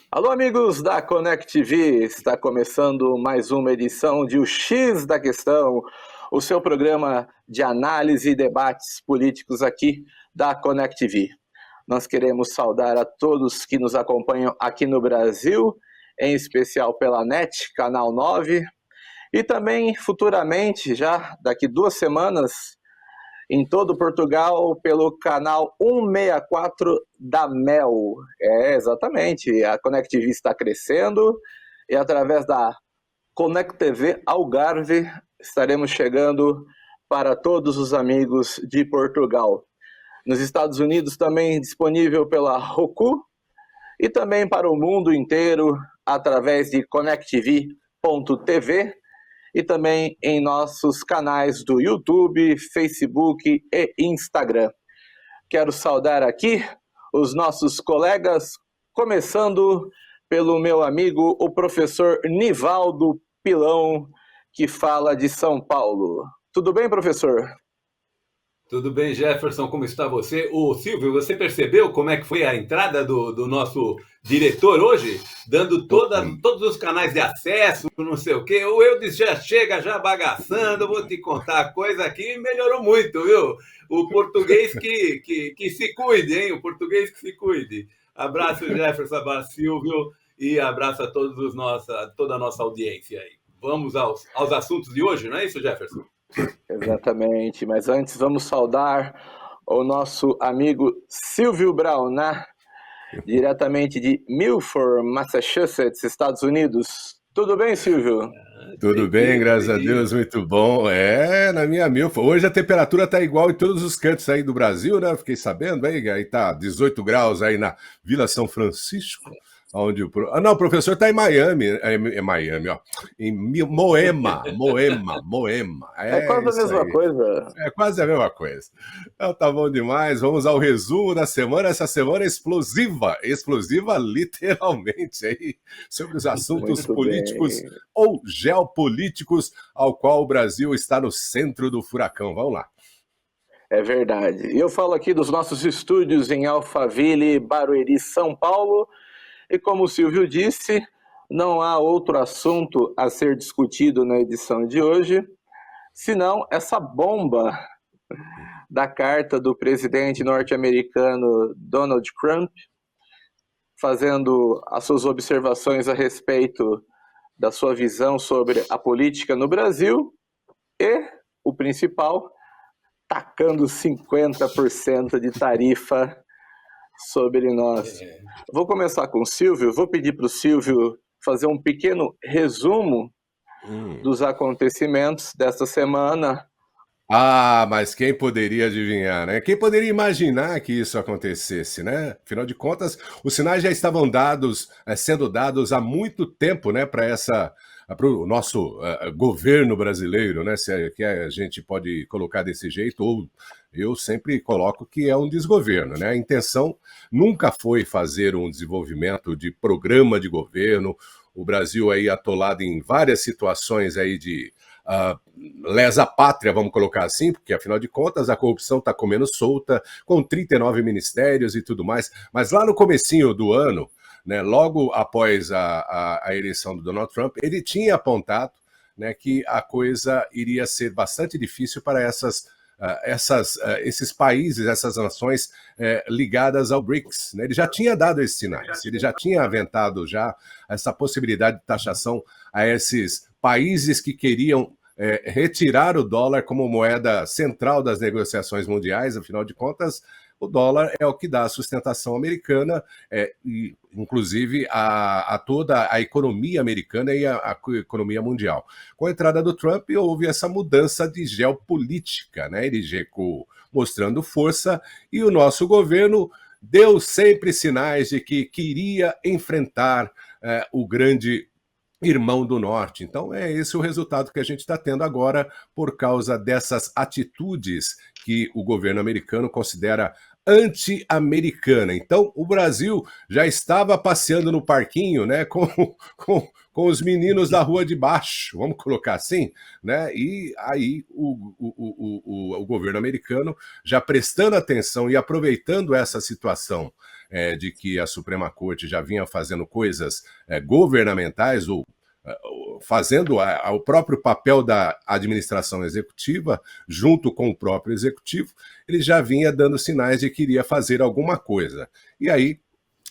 Alô, amigos da Connect TV, está começando mais uma edição de O X da Questão, o seu programa de análise e debates políticos aqui da Connect TV. Nós queremos saudar a todos que nos acompanham aqui no Brasil, em especial pela NET, Canal 9, e também futuramente, já daqui 2 semanas, em todo Portugal, pelo canal 164 da Mel. Exatamente, a Connect TV está crescendo e através da Connect TV Algarve estaremos chegando para todos os amigos de Portugal. Nos Estados Unidos também disponível pela Roku e também para o mundo inteiro através de connecttv.tv e também em nossos canais do YouTube, Facebook e Instagram. Quero saudar aqui os nossos colegas, começando pelo meu amigo, o professor Nivaldo Pilão, que fala de São Paulo. Tudo bem, professor? Tudo bem, Jefferson, como está você? Ô, Silvio, você percebeu como é que foi a entrada do nosso diretor hoje? Dando todos os canais de acesso, não sei o quê. O Eudes já chega já bagaçando, vou te contar a coisa aqui, melhorou muito, viu? O português que se cuide, hein? O português que se cuide. Abraço, Jefferson, abraço, Silvio, e abraço a toda a nossa audiência aí. Vamos aos assuntos de hoje, não é isso, Jefferson? Exatamente, mas antes vamos saudar o nosso amigo Silvio Brown, né? Diretamente de Milford, Massachusetts, Estados Unidos. Tudo bem, Silvio? Tudo bem, graças a Deus, muito bom. Na minha Milford. Hoje a temperatura está igual em todos os cantos aí do Brasil, né? Fiquei sabendo, aí tá 18 graus aí na Vila São Francisco. Onde o professor está em Miami, Miami, ó, em Moema. É quase a mesma coisa. É quase a mesma coisa. Então tá bom demais, vamos ao resumo da semana, essa semana explosiva literalmente aí, sobre os assuntos políticos ou geopolíticos ao qual o Brasil está no centro do furacão. Vamos lá. É verdade. Eu falo aqui dos nossos estúdios em Alphaville, Barueri, São Paulo. E como o Silvio disse, não há outro assunto a ser discutido na edição de hoje, senão essa bomba da carta do presidente norte-americano Donald Trump, fazendo as suas observações a respeito da sua visão sobre a política no Brasil e, o principal, tacando 50% de tarifa sobre nós. Vou começar com o Silvio, vou pedir para o Silvio fazer um pequeno resumo dos acontecimentos desta semana. Mas quem poderia adivinhar, né? Quem poderia imaginar que isso acontecesse, né? Afinal de contas, os sinais já estavam sendo dados há muito tempo, né, para o nosso governo brasileiro, né? Se é que a gente pode colocar desse jeito, ou eu sempre coloco que é um desgoverno, né? A intenção nunca foi fazer um desenvolvimento de programa de governo. O Brasil aí atolado em várias situações aí de lesa pátria, vamos colocar assim, porque afinal de contas a corrupção está comendo solta, com 39 ministérios e tudo mais. Mas lá no comecinho do ano, né, logo após a eleição do Donald Trump, ele tinha apontado, né, que a coisa iria ser bastante difícil para esses países, essas nações ligadas ao BRICS. Né? Ele já tinha dado esses sinais, ele já tinha aventado já essa possibilidade de taxação a esses países que queriam retirar o dólar como moeda central das negociações mundiais. Afinal de contas, o dólar é o que dá a sustentação americana, e, inclusive a toda a economia americana e a economia mundial. Com a entrada do Trump, houve essa mudança de geopolítica, né? Ele chegou mostrando força e o nosso governo deu sempre sinais de que queria enfrentar o grande irmão do Norte. Então é esse o resultado que a gente está tendo agora por causa dessas atitudes que o governo americano considera anti-americana. Então, o Brasil já estava passeando no parquinho, né, com os meninos da rua de baixo, vamos colocar assim, né? E aí o governo americano já prestando atenção e aproveitando essa situação de que a Suprema Corte já vinha fazendo coisas governamentais ou fazendo o próprio papel da administração executiva junto com o próprio executivo, ele já vinha dando sinais de que iria fazer alguma coisa. E aí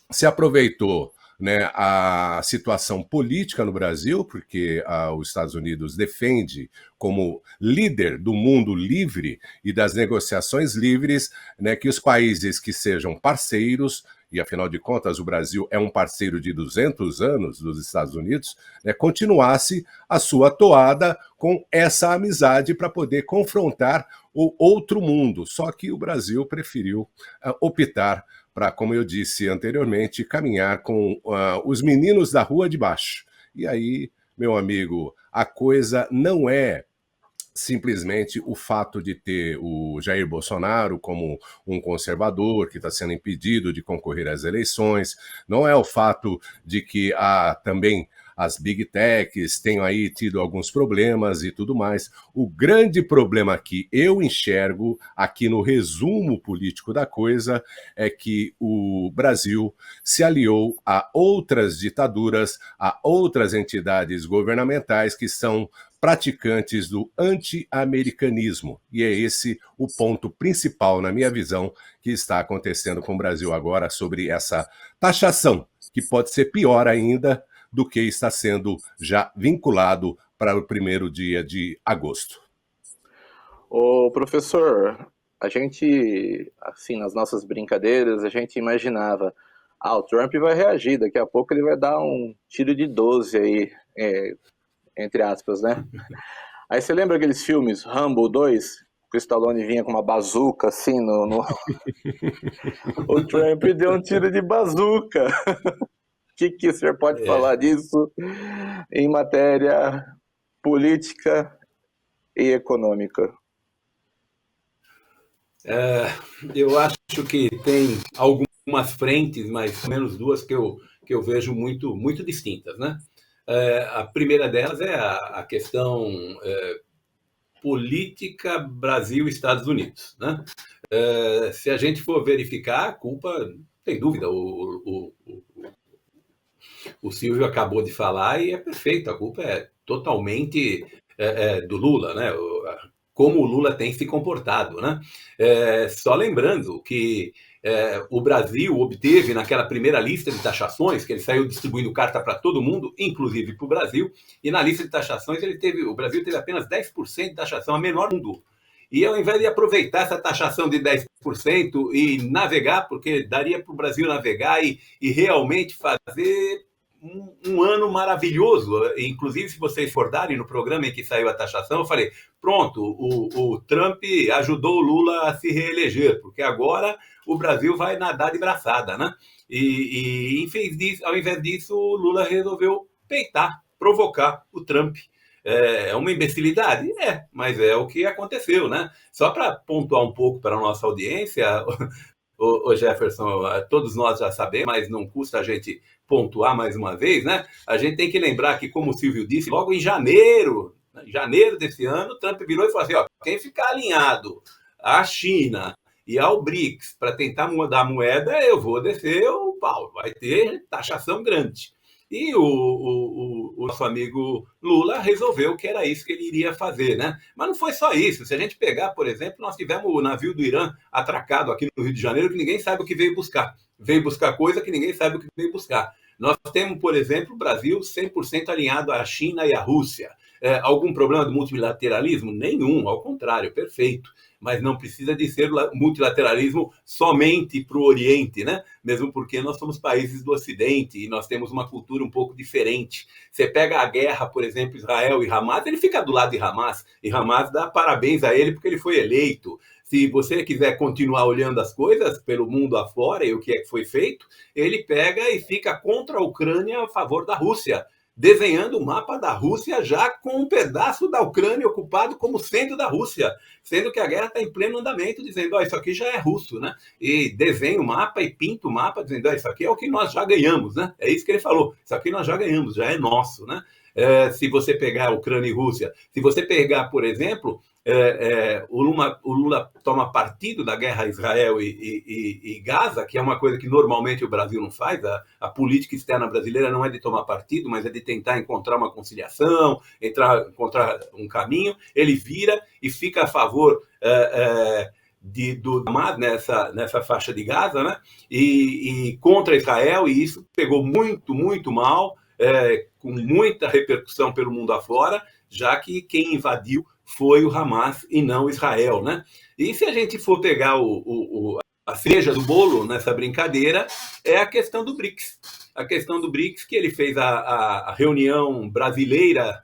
se aproveitou, né, a situação política no Brasil, porque os Estados Unidos defende como líder do mundo livre e das negociações livres, né, que os países que sejam parceiros, e afinal de contas o Brasil é um parceiro de 200 anos dos Estados Unidos, né, continuasse a sua toada com essa amizade para poder confrontar o outro mundo. Só que o Brasil preferiu optar para, como eu disse anteriormente, caminhar com os meninos da rua de baixo. E aí, meu amigo, a coisa não é simplesmente o fato de ter o Jair Bolsonaro como um conservador que está sendo impedido de concorrer às eleições, não é o fato de que também as big techs tenham aí tido alguns problemas e tudo mais. O grande problema que eu enxergo aqui no resumo político da coisa é que o Brasil se aliou a outras ditaduras, a outras entidades governamentais que são praticantes do anti-americanismo. E é esse o ponto principal, na minha visão, que está acontecendo com o Brasil agora sobre essa taxação, que pode ser pior ainda do que está sendo já vinculado para o 1º dia de agosto. Ô, professor, a gente, assim, nas nossas brincadeiras, a gente imaginava, o Trump vai reagir, daqui a pouco ele vai dar um tiro de 12 aí, entre aspas, né? Aí você lembra aqueles filmes, Rambo 2, que o Stallone vinha com uma bazuca, assim, O Trump deu um tiro de bazuca. O que o senhor pode falar disso em matéria política e econômica? Eu acho que tem algumas frentes, mais ou menos duas, que eu vejo muito, muito distintas, né? A primeira delas é a questão política Brasil-Estados Unidos, né? Se a gente for verificar, a culpa, não tem dúvida, o Silvio acabou de falar e é perfeito, a culpa é totalmente do Lula, né? Como o Lula tem se comportado, né? Só lembrando que o Brasil obteve naquela primeira lista de taxações, que ele saiu distribuindo carta para todo mundo, inclusive para o Brasil, e na lista de taxações o Brasil teve apenas 10% de taxação, a menor do mundo. E ao invés de aproveitar essa taxação de 10% e navegar, porque daria para o Brasil navegar e realmente fazer um ano maravilhoso. Inclusive, se vocês recordarem, no programa em que saiu a taxação, eu falei, pronto, o Trump ajudou o Lula a se reeleger, porque agora o Brasil vai nadar de braçada, né? E ao invés disso, o Lula resolveu peitar, provocar o Trump. É uma imbecilidade? Mas é o que aconteceu, né? Só para pontuar um pouco para a nossa audiência, o Jefferson, todos nós já sabemos, mas não custa a gente pontuar mais uma vez, né? A gente tem que lembrar que, como o Silvio disse, logo em janeiro desse ano, o Trump virou e falou assim, quem ficar alinhado à China e ao BRICS para tentar mudar a moeda, eu vou descer o pau, vai ter taxação grande. E o nosso amigo Lula resolveu que era isso que ele iria fazer, né? Mas não foi só isso. Se a gente pegar, por exemplo, nós tivemos o navio do Irã atracado aqui no Rio de Janeiro que ninguém sabe o que veio buscar. Veio buscar coisa que ninguém sabe o que veio buscar. Nós temos, por exemplo, o Brasil 100% alinhado à China e à Rússia. Algum problema do multilateralismo? Nenhum, ao contrário, perfeito. Mas não precisa de ser multilateralismo somente para o Oriente, né? Mesmo porque nós somos países do Ocidente e nós temos uma cultura um pouco diferente. Você pega a guerra, por exemplo, Israel e Hamas, ele fica do lado de Hamas, e Hamas dá parabéns a ele porque ele foi eleito. Se você quiser continuar olhando as coisas pelo mundo afora e o que é que foi feito, ele pega e fica contra a Ucrânia a favor da Rússia. desenhando o mapa da Rússia já com um pedaço da Ucrânia ocupado como centro da Rússia, sendo que a guerra está em pleno andamento, dizendo, isso aqui já é russo, né? E desenha o mapa e pinta o mapa, dizendo, isso aqui é o que nós já ganhamos, né? É isso que ele falou, isso aqui nós já ganhamos, já é nosso, né? Se você pegar Ucrânia e Rússia, se você pegar, por exemplo, o Lula toma partido da guerra Israel e Gaza, que é uma coisa que normalmente o Brasil não faz. A política externa brasileira não é de tomar partido, mas é de tentar encontrar uma conciliação, encontrar um caminho. Ele vira e fica a favor do Hamas nessa faixa de Gaza, né? E contra Israel, e isso pegou muito, muito mal, com muita repercussão pelo mundo afora, já que quem invadiu foi o Hamas e não Israel, né? E se a gente for pegar a cereja do bolo nessa brincadeira, é a questão do BRICS. A questão do BRICS, que ele fez a reunião brasileira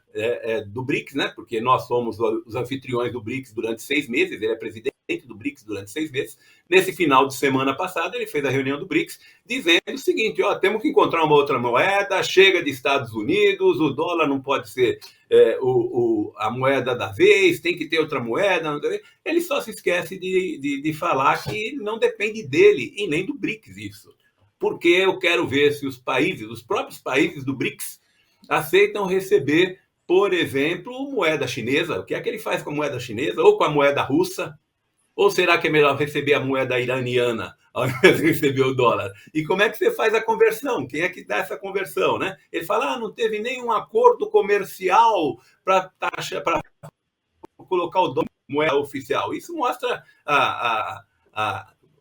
do BRICS, né? Porque nós somos os anfitriões do BRICS durante 6 meses, ele é presidente do BRICS durante 6 meses. Nesse final de semana passada, ele fez a reunião do BRICS, dizendo o seguinte, temos que encontrar uma outra moeda, chega de Estados Unidos, o dólar não pode ser a moeda da vez, tem que ter outra moeda. Ele só se esquece de falar que não depende dele e nem do BRICS isso. Porque eu quero ver se os próprios países do BRICS, aceitam receber, por exemplo, moeda chinesa. O que é que ele faz com a moeda chinesa? Ou com a moeda russa? Ou será que é melhor receber a moeda iraniana ao invés de receber o dólar? E como é que você faz a conversão? Quem é que dá essa conversão, né? Ele fala, não teve nenhum acordo comercial para colocar o dólar como moeda oficial. Isso mostra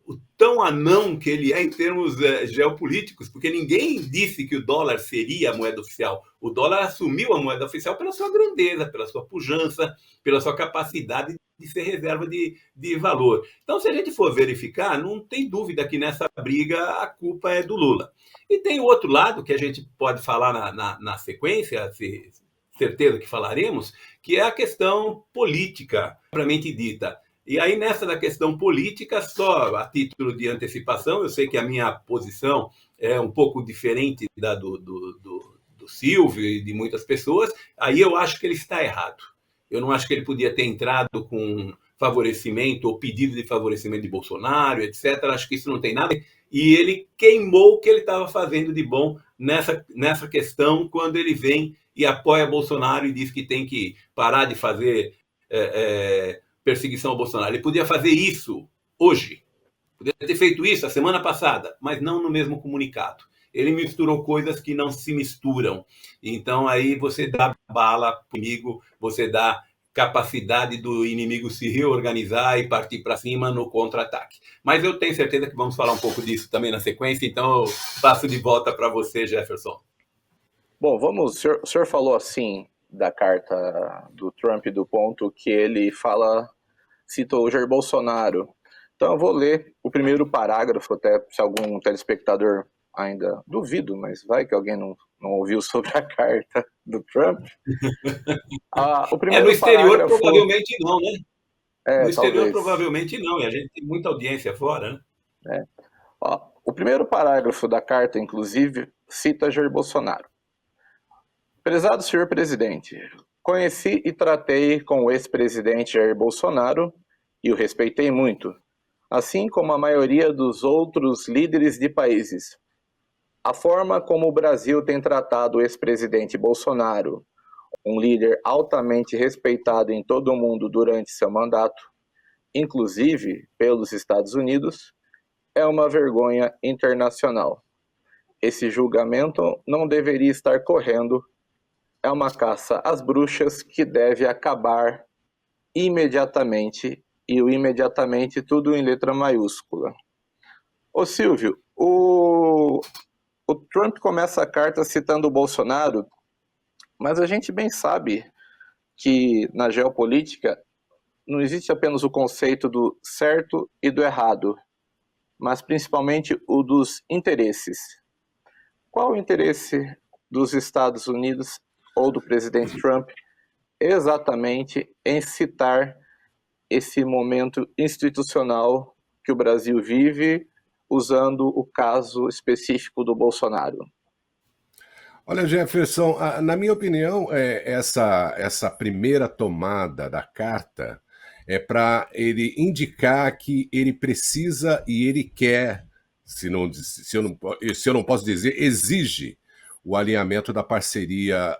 o tão anão que ele é em termos geopolíticos, porque ninguém disse que o dólar seria a moeda oficial. O dólar assumiu a moeda oficial pela sua grandeza, pela sua pujança, pela sua capacidade de ser reserva de valor. Então, se a gente for verificar, não tem dúvida que nessa briga a culpa é do Lula. E tem o outro lado, que a gente pode falar na sequência, certeza que falaremos, que é a questão política, propriamente dita. E aí, nessa da questão política, só a título de antecipação, eu sei que a minha posição é um pouco diferente da do Silvio e de muitas pessoas, aí eu acho que ele está errado. Eu não acho que ele podia ter entrado com favorecimento ou pedido de favorecimento de Bolsonaro, etc. Acho que isso não tem nada. E ele queimou o que ele estava fazendo de bom nessa questão quando ele vem e apoia Bolsonaro e diz que tem que parar de fazer perseguição ao Bolsonaro. Ele podia fazer isso hoje. Podia ter feito isso a semana passada, mas não no mesmo comunicado. Ele misturou coisas que não se misturam. Então, aí você dá bala para o inimigo, você dá capacidade do inimigo se reorganizar e partir para cima no contra-ataque. Mas eu tenho certeza que vamos falar um pouco disso também na sequência, então eu passo de volta para você, Jefferson. Bom, o senhor falou assim da carta do Trump, do ponto que ele citou o Jair Bolsonaro. Então eu vou ler o primeiro parágrafo, até se algum telespectador ainda duvido, mas vai que alguém não ouviu sobre a carta do Trump. O primeiro no exterior parágrafo... provavelmente não, né? No exterior talvez. Provavelmente não, e a gente tem muita audiência fora, né? O primeiro parágrafo da carta, inclusive, cita Jair Bolsonaro. Prezado senhor presidente, conheci e tratei com o ex-presidente Jair Bolsonaro e o respeitei muito, assim como a maioria dos outros líderes de países. A forma como o Brasil tem tratado o ex-presidente Bolsonaro, um líder altamente respeitado em todo o mundo durante seu mandato, inclusive pelos Estados Unidos, é uma vergonha internacional. Esse julgamento não deveria estar correndo. É uma caça às bruxas que deve acabar imediatamente, e o imediatamente tudo em letra maiúscula. Ô Silvio, o Trump começa a carta citando o Bolsonaro, mas a gente bem sabe que na geopolítica não existe apenas o conceito do certo e do errado, mas principalmente o dos interesses. Qual o interesse dos Estados Unidos ou do presidente Trump exatamente em citar esse momento institucional que o Brasil vive, usando o caso específico do Bolsonaro? Olha, Jefferson, na minha opinião, essa primeira tomada da carta é para ele indicar que ele precisa e ele quer, se eu não posso dizer, exige o alinhamento da parceria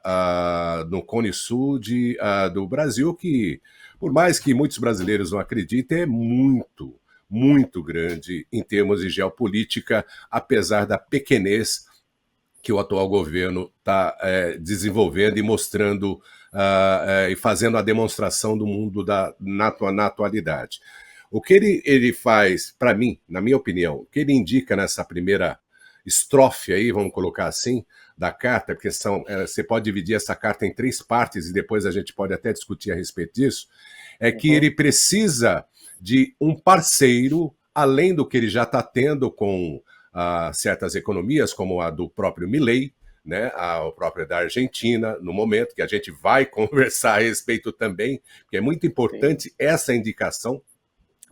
no Cone Sul do Brasil, que, por mais que muitos brasileiros não acreditem, é muito, muito grande em termos de geopolítica, apesar da pequenez que o atual governo está desenvolvendo e mostrando e fazendo a demonstração do mundo na atualidade. O que ele faz, para mim, na minha opinião, o que ele indica nessa primeira estrofe aí, vamos colocar assim, da carta, porque você pode dividir essa carta em 3 partes e depois a gente pode até discutir a respeito disso, é que ele precisa de um parceiro, além do que ele já está tendo com certas economias, como a do próprio Milei, né, a própria da Argentina, no momento que a gente vai conversar a respeito também, porque é muito importante essa indicação,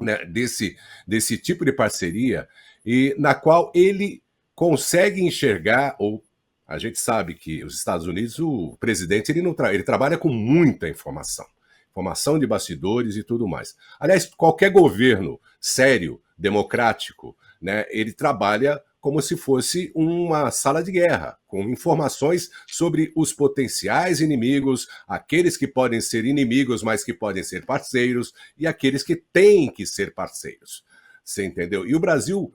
né, desse tipo de parceria, e na qual ele consegue enxergar, ou a gente sabe que os Estados Unidos, o presidente, ele trabalha com muita informação de bastidores e tudo mais. Aliás, qualquer governo sério, democrático, né, ele trabalha como se fosse uma sala de guerra, com informações sobre os potenciais inimigos, aqueles que podem ser inimigos, mas que podem ser parceiros, e aqueles que têm que ser parceiros. Você entendeu? E o Brasil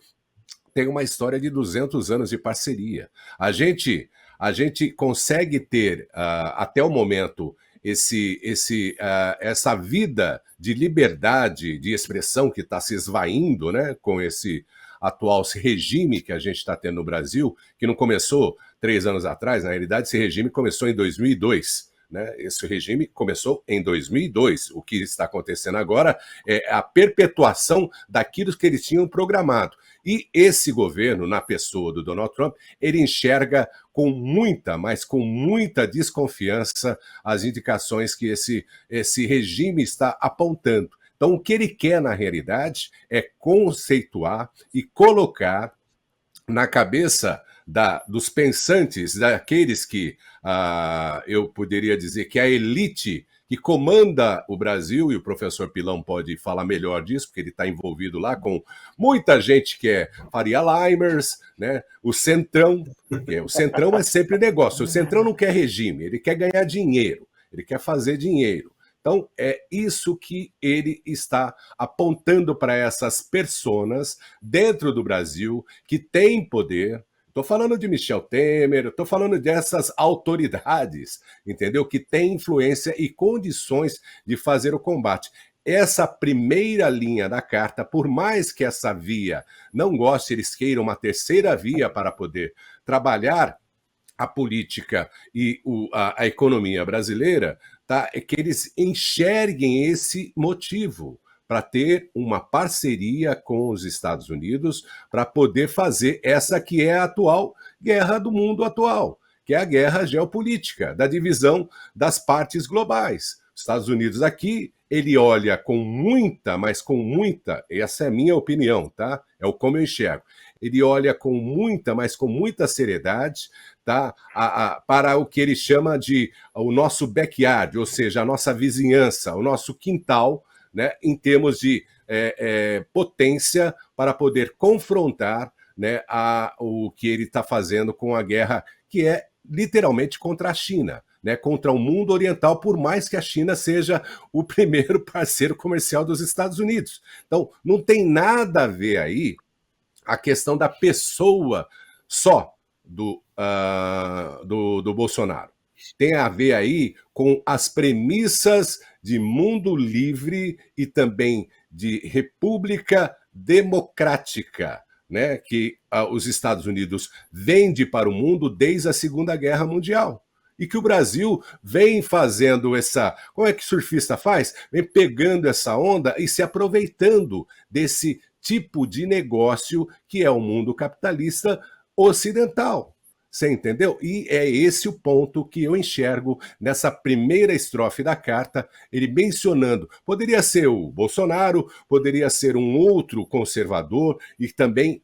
tem uma história de 200 anos de parceria. A gente consegue ter, até o momento, essa vida de liberdade de expressão que está se esvaindo, né, com esse atual regime que a gente está tendo no Brasil, que não começou 3 anos atrás, na realidade esse regime começou em 2002. Né? Esse regime começou em 2002. O que está acontecendo agora é a perpetuação daquilo que eles tinham programado. E esse governo, na pessoa do Donald Trump, ele enxerga com muita, mas com muita desconfiança as indicações que esse regime está apontando. Então, o que ele quer, na realidade, é conceituar e colocar na cabeça dos pensantes, daqueles que eu poderia dizer que a elite que comanda o Brasil, e o professor Pilão pode falar melhor disso, porque ele está envolvido lá com muita gente que é Faria Limers, né? O Centrão, porque o Centrão é sempre negócio, o Centrão não quer regime, ele quer ganhar dinheiro, ele quer fazer dinheiro. Então, é isso que ele está apontando para essas personas dentro do Brasil que têm poder. Estou falando de Michel Temer, estou falando dessas autoridades, entendeu? Que têm influência e condições de fazer o combate. Essa primeira linha da carta, por mais que essa via não goste, eles queiram uma terceira via para poder trabalhar a política e a economia brasileira, tá? É que eles enxerguem esse motivo para ter uma parceria com os Estados Unidos para poder fazer essa que é a atual guerra do mundo atual, que é a guerra geopolítica, da divisão das partes globais. Os Estados Unidos aqui, ele olha com muita, mas com muita, essa é a minha opinião, tá? É o como eu enxergo. Ele olha com muita, mas com muita seriedade, tá? Para o que ele chama de o nosso backyard, ou seja, a nossa vizinhança, o nosso quintal, né, em termos de potência para poder confrontar, né, o que ele está fazendo com a guerra, que é literalmente contra a China, né, contra o mundo oriental, por mais que a China seja o primeiro parceiro comercial dos Estados Unidos. Então, não tem nada a ver aí a questão da pessoa só do Bolsonaro. Tem a ver aí com as premissas de mundo livre e também de república democrática, né, que os Estados Unidos vendem para o mundo desde a Segunda Guerra Mundial. E que o Brasil vem fazendo como é que surfista faz? Vem pegando essa onda e se aproveitando desse tipo de negócio que é o mundo capitalista ocidental. Você entendeu? E é esse o ponto que eu enxergo nessa primeira estrofe da carta, ele mencionando, poderia ser o Bolsonaro, poderia ser um outro conservador e também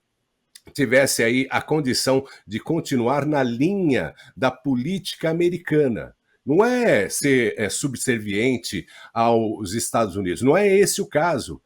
tivesse aí a condição de continuar na linha da política americana. Não é ser subserviente aos Estados Unidos, não é esse o caso.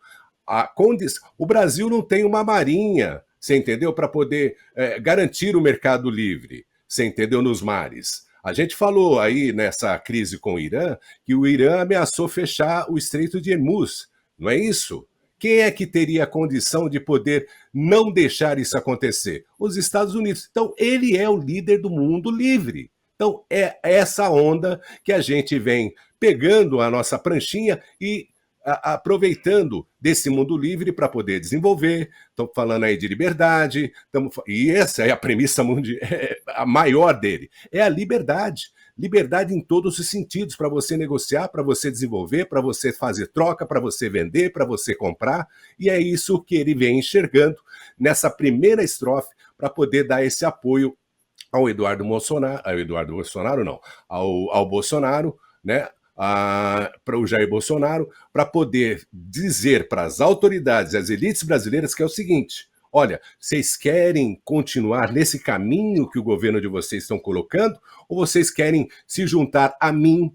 O Brasil não tem uma marinha, você entendeu, para poder garantir o mercado livre, você entendeu, nos mares. A gente falou aí nessa crise com o Irã que o Irã ameaçou fechar o Estreito de Hormuz, não é isso? Quem é que teria a condição de poder não deixar isso acontecer? Os Estados Unidos. Então, ele é o líder do mundo livre. Então, é essa onda que a gente vem pegando a nossa pranchinha e aproveitando desse mundo livre para poder desenvolver. Estamos falando aí de liberdade, e essa é a premissa mundial, a maior dele, é a liberdade. Liberdade em todos os sentidos, para você negociar, para você desenvolver, para você fazer troca, para você vender, para você comprar, e é isso que ele vem enxergando nessa primeira estrofe para poder dar esse apoio ao ao Bolsonaro, né? Para o Jair Bolsonaro, para poder dizer para as autoridades, as elites brasileiras, que é o seguinte: olha, vocês querem continuar nesse caminho que o governo de vocês estão colocando, ou vocês querem se juntar a mim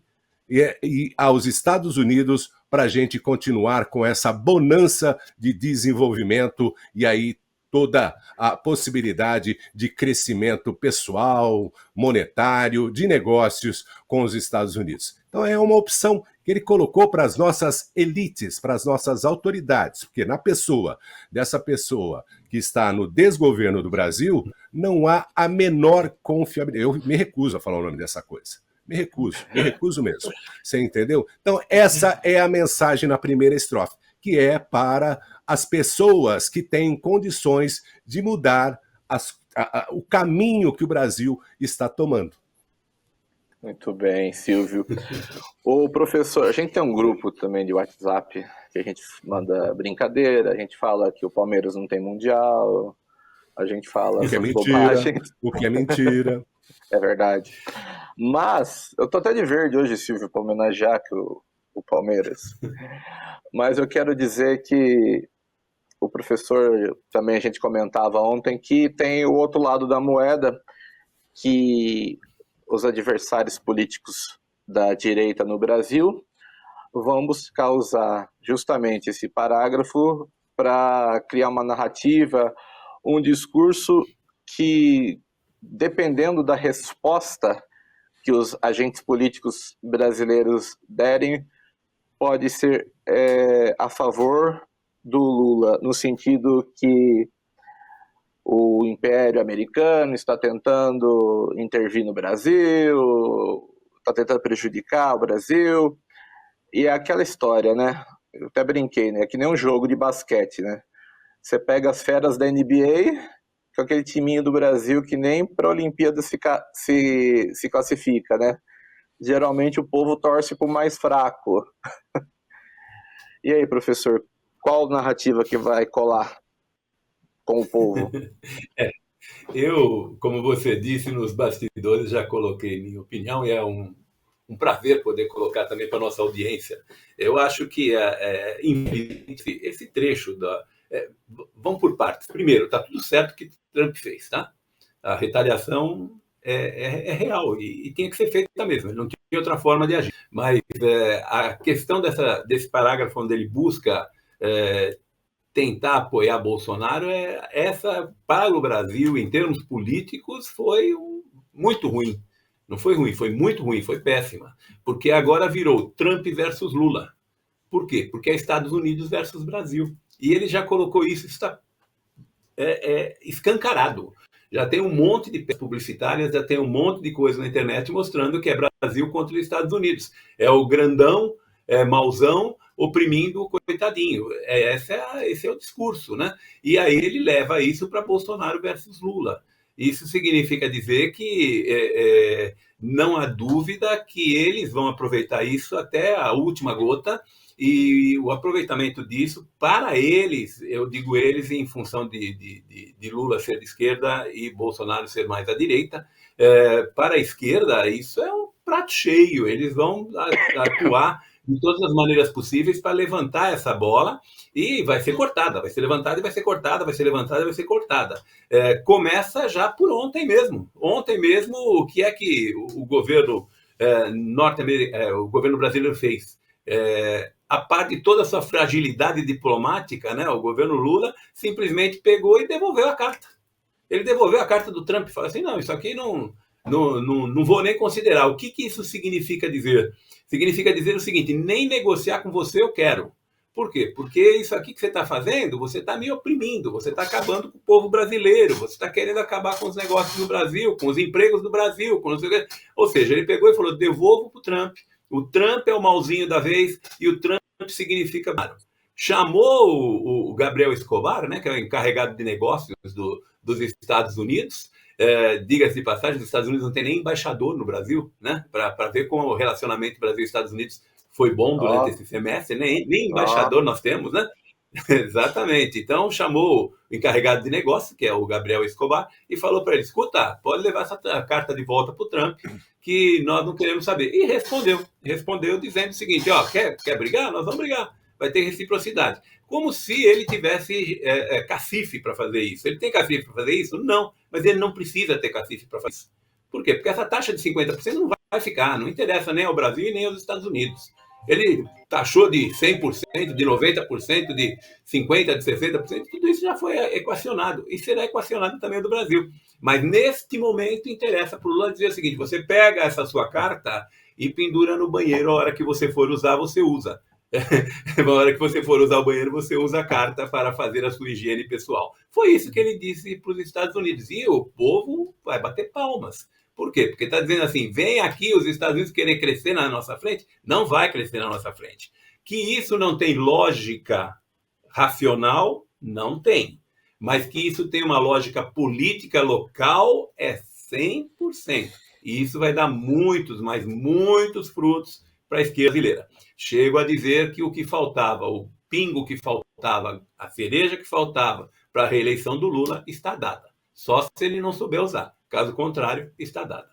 e aos Estados Unidos para a gente continuar com essa bonança de desenvolvimento e aí toda a possibilidade de crescimento pessoal, monetário, de negócios com os Estados Unidos. Então é uma opção que ele colocou para as nossas elites, para as nossas autoridades, porque na pessoa dessa pessoa que está no desgoverno do Brasil, não há a menor confiabilidade. Eu me recuso a falar o nome dessa coisa. Me recuso mesmo. Você entendeu? Então essa é a mensagem na primeira estrofe, que é para as pessoas que têm condições de mudar o caminho que o Brasil está tomando. Muito bem, Silvio. O professor, a gente tem um grupo também de WhatsApp que a gente manda brincadeira, a gente fala que o Palmeiras não tem mundial, a gente fala sobre bobagens. O que é mentira. É verdade. Mas, eu tô até de verde hoje, Silvio, para homenagear o Palmeiras. Mas eu quero dizer que o professor, também a gente comentava ontem, que tem o outro lado da moeda, que os adversários políticos da direita no Brasil vão buscar usar justamente esse parágrafo para criar uma narrativa, um discurso que, dependendo da resposta que os agentes políticos brasileiros derem, pode ser a favor do Lula, no sentido que o Império Americano está tentando intervir no Brasil, está tentando prejudicar o Brasil, e é aquela história, né? Eu até brinquei, né? É que nem um jogo de basquete, né? Você pega as feras da NBA, com aquele timinho do Brasil que nem para a Olimpíada se classifica, né? Geralmente o povo torce para o mais fraco. E aí, professor, qual narrativa que vai colar com o povo? Eu, como você disse, nos bastidores já coloquei minha opinião e é um prazer poder colocar também para a nossa audiência. Eu acho que esse trecho vamos por partes. Primeiro, está tudo certo que Trump fez, tá? A retaliação é real e tinha que ser feita mesmo, ele não tinha outra forma de agir. Mas a questão desse parágrafo onde ele busca tentar apoiar Bolsonaro, essa para o Brasil, em termos políticos, foi muito ruim. Não foi ruim, foi muito ruim, foi péssima. Porque agora virou Trump versus Lula. Por quê? Porque é Estados Unidos versus Brasil. E ele já colocou isso, está escancarado. Já tem um monte de peças publicitárias, já tem um monte de coisa na internet mostrando que é Brasil contra os Estados Unidos. É o grandão, mauzão, oprimindo o coitadinho. Esse é o discurso, né? E aí ele leva isso para Bolsonaro versus Lula. Isso significa dizer que não há dúvida que eles vão aproveitar isso até a última gota, e o aproveitamento disso, para eles, eu digo eles em função de Lula ser de esquerda e Bolsonaro ser mais à direita, para a esquerda isso é um prato cheio, eles vão atuar de todas as maneiras possíveis para levantar essa bola e vai ser cortada, vai ser levantada e vai ser cortada, vai ser levantada e vai ser cortada. Começa já por ontem mesmo. Ontem mesmo, o que é que o governo o governo brasileiro fez? A par de toda a sua fragilidade diplomática, né, o governo Lula simplesmente pegou e devolveu a carta. Ele devolveu a carta do Trump e falou assim, não, isso aqui não vou nem considerar. O que isso significa dizer? Significa dizer o seguinte, nem negociar com você eu quero. Por quê? Porque isso aqui que você está fazendo, você está me oprimindo, você está acabando com o povo brasileiro, você está querendo acabar com os negócios do Brasil, com os empregos do Brasil. Ou seja, ele pegou e falou, devolvo para o Trump. O Trump é o malzinho da vez e o Trump significa... Chamou o Gabriel Escobar, né, que é o encarregado de negócios dos Estados Unidos. Diga-se de passagem, os Estados Unidos não tem nem embaixador no Brasil, né, para ver como o relacionamento Brasil e Estados Unidos foi bom durante esse semestre, nem embaixador nós temos, né? Exatamente. Então chamou o encarregado de negócio, que é o Gabriel Escobar, e falou para ele, escuta, pode levar essa carta de volta para o Trump, que nós não queremos saber. E respondeu dizendo o seguinte, quer brigar? Nós vamos brigar. Vai ter reciprocidade. Como se ele tivesse cacife para fazer isso. Ele tem cacife para fazer isso? Não, mas ele não precisa ter cacife para fazer isso. Por quê? Porque essa taxa de 50% não vai ficar, não interessa nem ao Brasil e nem aos Estados Unidos. Ele taxou de 100%, de 90%, de 50%, de 60%, tudo isso já foi equacionado, e será equacionado também do Brasil. Mas neste momento interessa para o Lula dizer o seguinte, você pega essa sua carta e pendura no banheiro, a hora que você for usar, você usa. Na hora que você for usar o banheiro, você usa a carta para fazer a sua higiene pessoal. Foi isso que ele disse para os Estados Unidos. E o povo vai bater palmas. Por quê? Porque está dizendo assim, vem aqui os Estados Unidos querer crescer na nossa frente? Não vai crescer na nossa frente. Que isso não tem lógica racional? Não tem. Mas que isso tem uma lógica política local? É 100%. E isso vai dar muitos, mas muitos frutos para a esquerda brasileira. Chego a dizer que o que faltava, o pingo que faltava, a cereja que faltava para a reeleição do Lula está dada. Só se ele não souber usar. Caso contrário, está dada.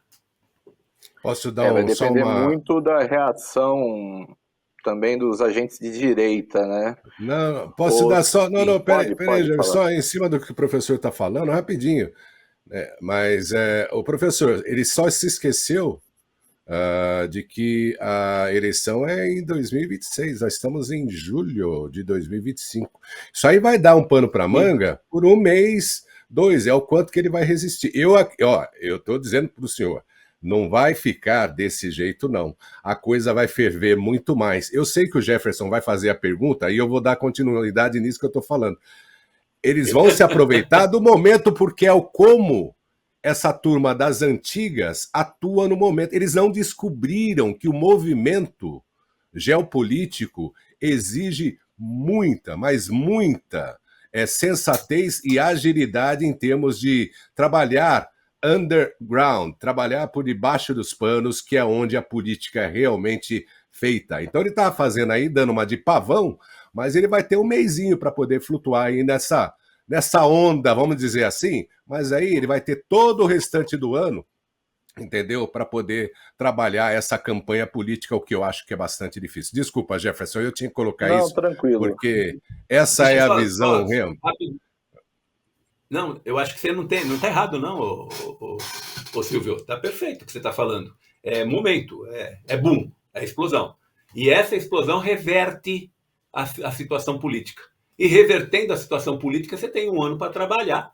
Posso dar vai depender muito da reação também dos agentes de direita, né? Não, posso dar só... Não, peraí, só em cima do que o professor está falando, rapidinho. Mas o professor, ele só se esqueceu de que a eleição é em 2026, nós estamos em julho de 2025. Isso aí vai dar um pano para manga por um mês, 2, é o quanto que ele vai resistir. Eu estou dizendo para o senhor, não vai ficar desse jeito, não. A coisa vai ferver muito mais. Eu sei que o Jefferson vai fazer a pergunta e eu vou dar continuidade nisso que eu estou falando. Eles vão se aproveitar do momento porque é o como essa turma das antigas atua no momento. Eles não descobriram que o movimento geopolítico exige muita, mas muita sensatez e agilidade em termos de trabalhar underground, trabalhar por debaixo dos panos, que é onde a política é realmente feita. Então ele está fazendo aí, dando uma de pavão, mas ele vai ter um mesinho para poder flutuar aí nessa onda, vamos dizer assim, mas aí ele vai ter todo o restante do ano, entendeu? Para poder trabalhar essa campanha política, o que eu acho que é bastante difícil. Desculpa, Jefferson, eu tinha que colocar isso, tranquilo. Porque essa é a visão mesmo. Não, eu acho que você não está errado, não, ô Silvio. Está perfeito o que você está falando. É momento, é boom, é explosão. E essa explosão reverte a situação política. E revertendo a situação política, você tem um ano para trabalhar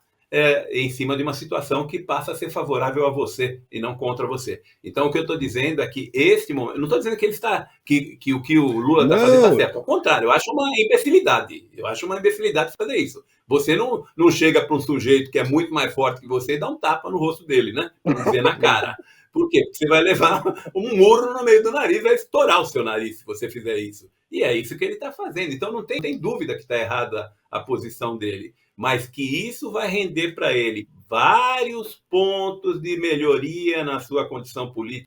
em cima de uma situação que passa a ser favorável a você e não contra você. Então, o que eu estou dizendo é que este momento... Não estou dizendo que ele está... que o que o Lula está fazendo está certo. Ao contrário, eu acho uma imbecilidade. Eu acho uma imbecilidade fazer isso. Você não chega para um sujeito que é muito mais forte que você e dá um tapa no rosto dele, né? Para dizer na cara. Por quê? Porque você vai levar um murro no meio do nariz, vai estourar o seu nariz se você fizer isso. E é isso que ele está fazendo. Então não tem dúvida que está errada a posição dele. Mas que isso vai render para ele vários pontos de melhoria na sua condição política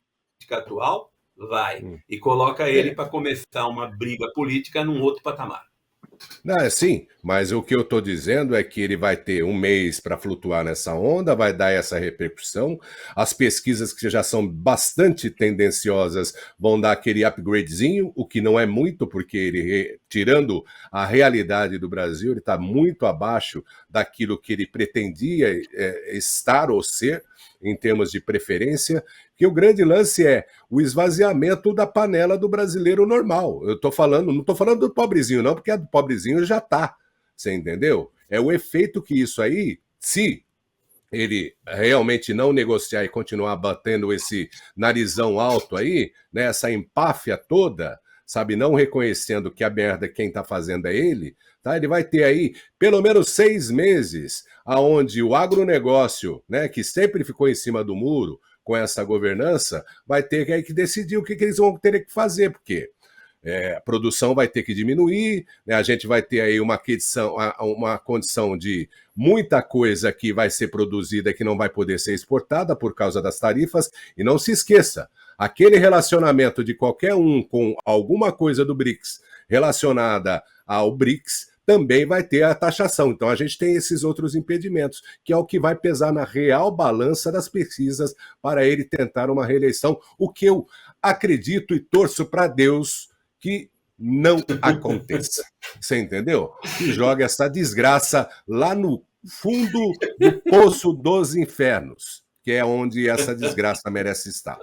atual, vai. E coloca ele para começar uma briga política num outro patamar. Não, sim, mas o que eu estou dizendo é que ele vai ter um mês para flutuar nessa onda, vai dar essa repercussão. As pesquisas que já são bastante tendenciosas vão dar aquele upgradezinho, o que não é muito, porque ele, tirando a realidade do Brasil, ele está muito abaixo daquilo que ele pretendia estar ou ser, em termos de preferência, que o grande lance é o esvaziamento da panela do brasileiro normal. Eu tô falando, não estou falando do pobrezinho, não, porque a do pobrezinho já está. Você entendeu? É o efeito que isso aí, se ele realmente não negociar e continuar batendo esse narizão alto aí, né, essa empáfia toda, sabe, não reconhecendo que a merda quem está fazendo é ele, tá? Ele vai ter aí pelo menos 6 meses aonde o agronegócio, né, que sempre ficou em cima do muro com essa governança, vai ter que decidir o que eles vão ter que fazer, porque a produção vai ter que diminuir, né? A gente vai ter aí uma condição de muita coisa que vai ser produzida que não vai poder ser exportada por causa das tarifas. E não se esqueça, aquele relacionamento de qualquer um com alguma coisa do BRICS relacionada ao BRICS também vai ter a taxação. Então a gente tem esses outros impedimentos, que é o que vai pesar na real balança das pesquisas para ele tentar uma reeleição, o que eu acredito e torço para Deus que não aconteça. Você entendeu? Que joga essa desgraça lá no fundo do poço dos infernos, que é onde essa desgraça merece estar.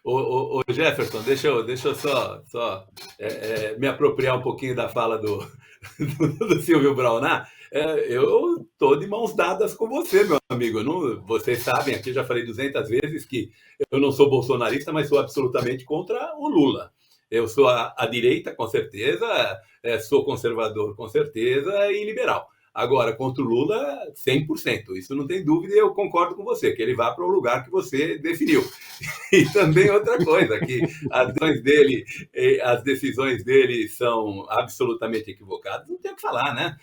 Ô Jefferson, deixa eu só me apropriar um pouquinho da fala do Silvio Braunar. Eu estou de mãos dadas com você, meu amigo. Vocês sabem, aqui já falei 200 vezes que eu não sou bolsonarista, mas sou absolutamente contra o Lula. Eu sou a direita, com certeza, sou conservador, com certeza, e liberal. Agora, contra o Lula, 100%. Isso não tem dúvida e eu concordo com você, que ele vá para o lugar que você definiu. E também outra coisa, que as decisões dele são absolutamente equivocadas, não tem o que falar, né?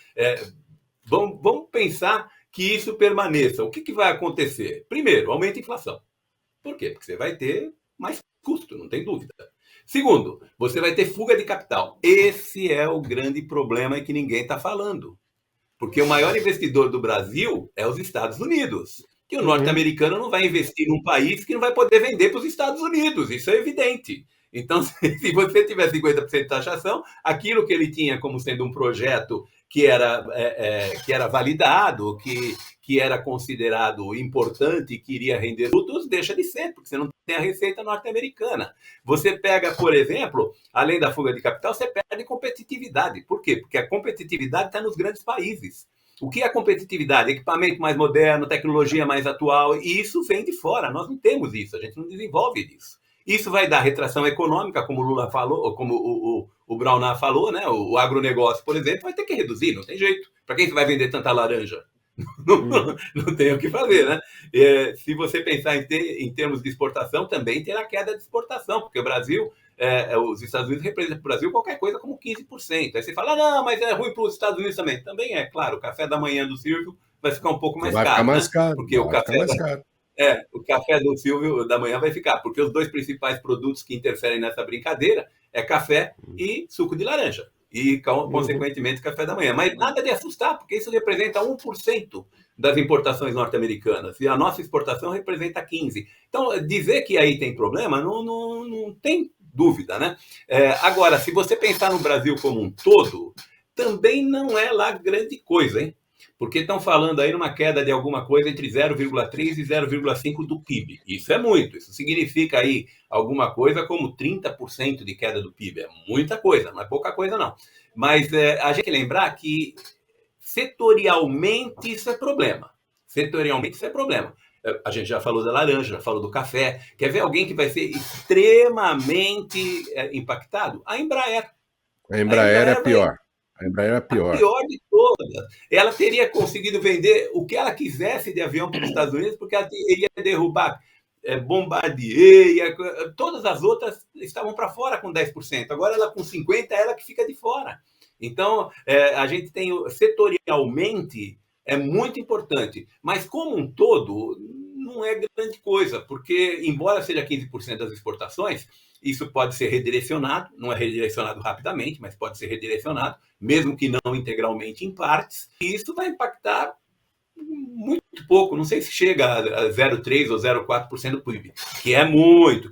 Vamos pensar que isso permaneça. O que vai acontecer? Primeiro, aumenta a inflação. Por quê? Porque você vai ter mais custo, não tem dúvida. Segundo, você vai ter fuga de capital. Esse é o grande problema que ninguém está falando. Porque o maior investidor do Brasil é os Estados Unidos. E o norte-americano não vai investir num país que não vai poder vender para os Estados Unidos. Isso é evidente. Então, se você tiver 50% de taxação, aquilo que ele tinha como sendo um projeto que era validado, que era considerado importante e que iria render frutos, deixa de ser, porque você não tem a receita norte-americana. Você pega, por exemplo, além da fuga de capital, você perde competitividade. Por quê? Porque a competitividade está nos grandes países. O que é competitividade? Equipamento mais moderno, tecnologia mais atual, e isso vem de fora. Nós não temos isso, a gente não desenvolve isso. Isso vai dar retração econômica, como o Lula falou, como o Braunar falou, né? O agronegócio, por exemplo, vai ter que reduzir, não tem jeito. Para quem vai vender tanta laranja? Não tem o que fazer, né? Se você pensar em termos de exportação, também terá queda de exportação, porque o Brasil, os Estados Unidos representam para o Brasil qualquer coisa como 15%. Aí você fala, não, mas é ruim para os Estados Unidos também. Também é, claro, o café da manhã do Silvio vai ficar um pouco mais caro. Vai ficar mais caro, porque o café do Silvio da manhã vai ficar, porque os dois principais produtos que interferem nessa brincadeira é café e suco de laranja. E, consequentemente, café da manhã. Mas nada de assustar, porque isso representa 1% das importações norte-americanas. E a nossa exportação representa 15%. Então, dizer que aí tem problema, não tem dúvida, né? Agora, se você pensar no Brasil como um todo, também não é lá grande coisa, hein? Porque estão falando aí numa queda de alguma coisa entre 0,3 e 0,5 do PIB. Isso é muito. Isso significa aí alguma coisa como 30% de queda do PIB. É muita coisa, não é pouca coisa não. Mas a gente tem que lembrar que setorialmente isso é problema. Setorialmente isso é problema. A gente já falou da laranja, já falou do café. Quer ver alguém que vai ser extremamente impactado? A Embraer. A Embraer é pior. A Embraer é pior. A pior de todas. Ela teria conseguido vender o que ela quisesse de avião para os Estados Unidos, porque ela iria derrubar Bombardier, todas as outras estavam para fora com 10%. Agora ela com 50%, ela que fica de fora. Então, a gente tem, setorialmente, é muito importante. Mas, como um todo, não é grande coisa, porque, embora seja 15% das exportações, isso pode ser redirecionado, não é redirecionado rapidamente, mas pode ser redirecionado, mesmo que não integralmente em partes, e isso vai impactar muito pouco, não sei se chega a 0,3% ou 0,4% do PIB, que é muito,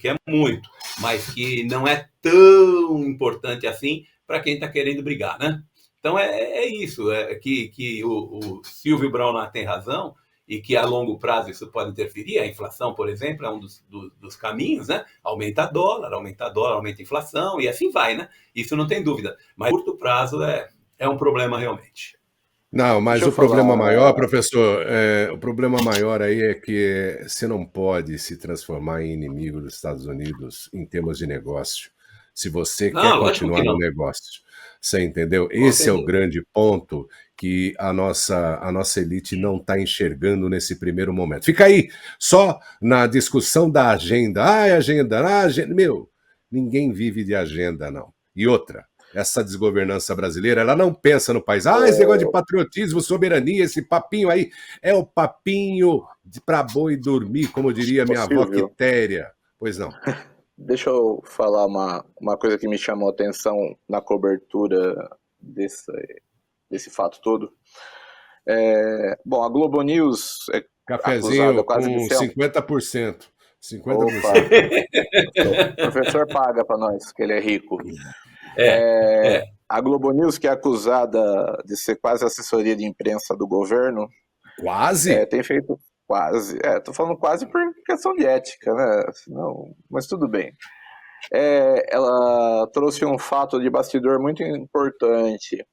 mas que não é tão importante assim para quem está querendo brigar, né? Então é isso, que o Silvio Braunat tem razão, e que a longo prazo isso pode interferir. A inflação, por exemplo, é um dos caminhos, né? Aumenta dólar, aumenta a inflação, e assim vai, né? Isso não tem dúvida. Mas a curto prazo é um problema realmente. Não, mas Deixa eu o problema maior, falar. professor, o problema maior aí é que você não pode se transformar em inimigo dos Estados Unidos em termos de negócio, se você quer Não, lógico que continuar no não, negócio. Você entendeu? com Esse é o certeza. grande ponto que a nossa elite não está enxergando nesse primeiro momento. Fica aí só na discussão da agenda. Agenda. Meu, ninguém vive de agenda, não. E outra, essa desgovernança brasileira, ela não pensa no país. Esse negócio de Ô, patriotismo, soberania, esse papinho aí, é o papinho para boi dormir, como diria ô minha avó Silvio, Quitéria. Pois não. deixa eu falar uma coisa que me chamou a atenção na cobertura desse fato todo. Bom, a Globo News é acusada Cafezinho quase de com ser. 50%. 50%. Opa, o professor paga para nós, que ele é rico. É, é. A Globo News, que é acusada de ser quase assessoria de imprensa do governo, Quase? tem feito quase. Tô falando quase por questão de ética, né? Não, mas tudo bem. Ela trouxe um fato de bastidor muito importante.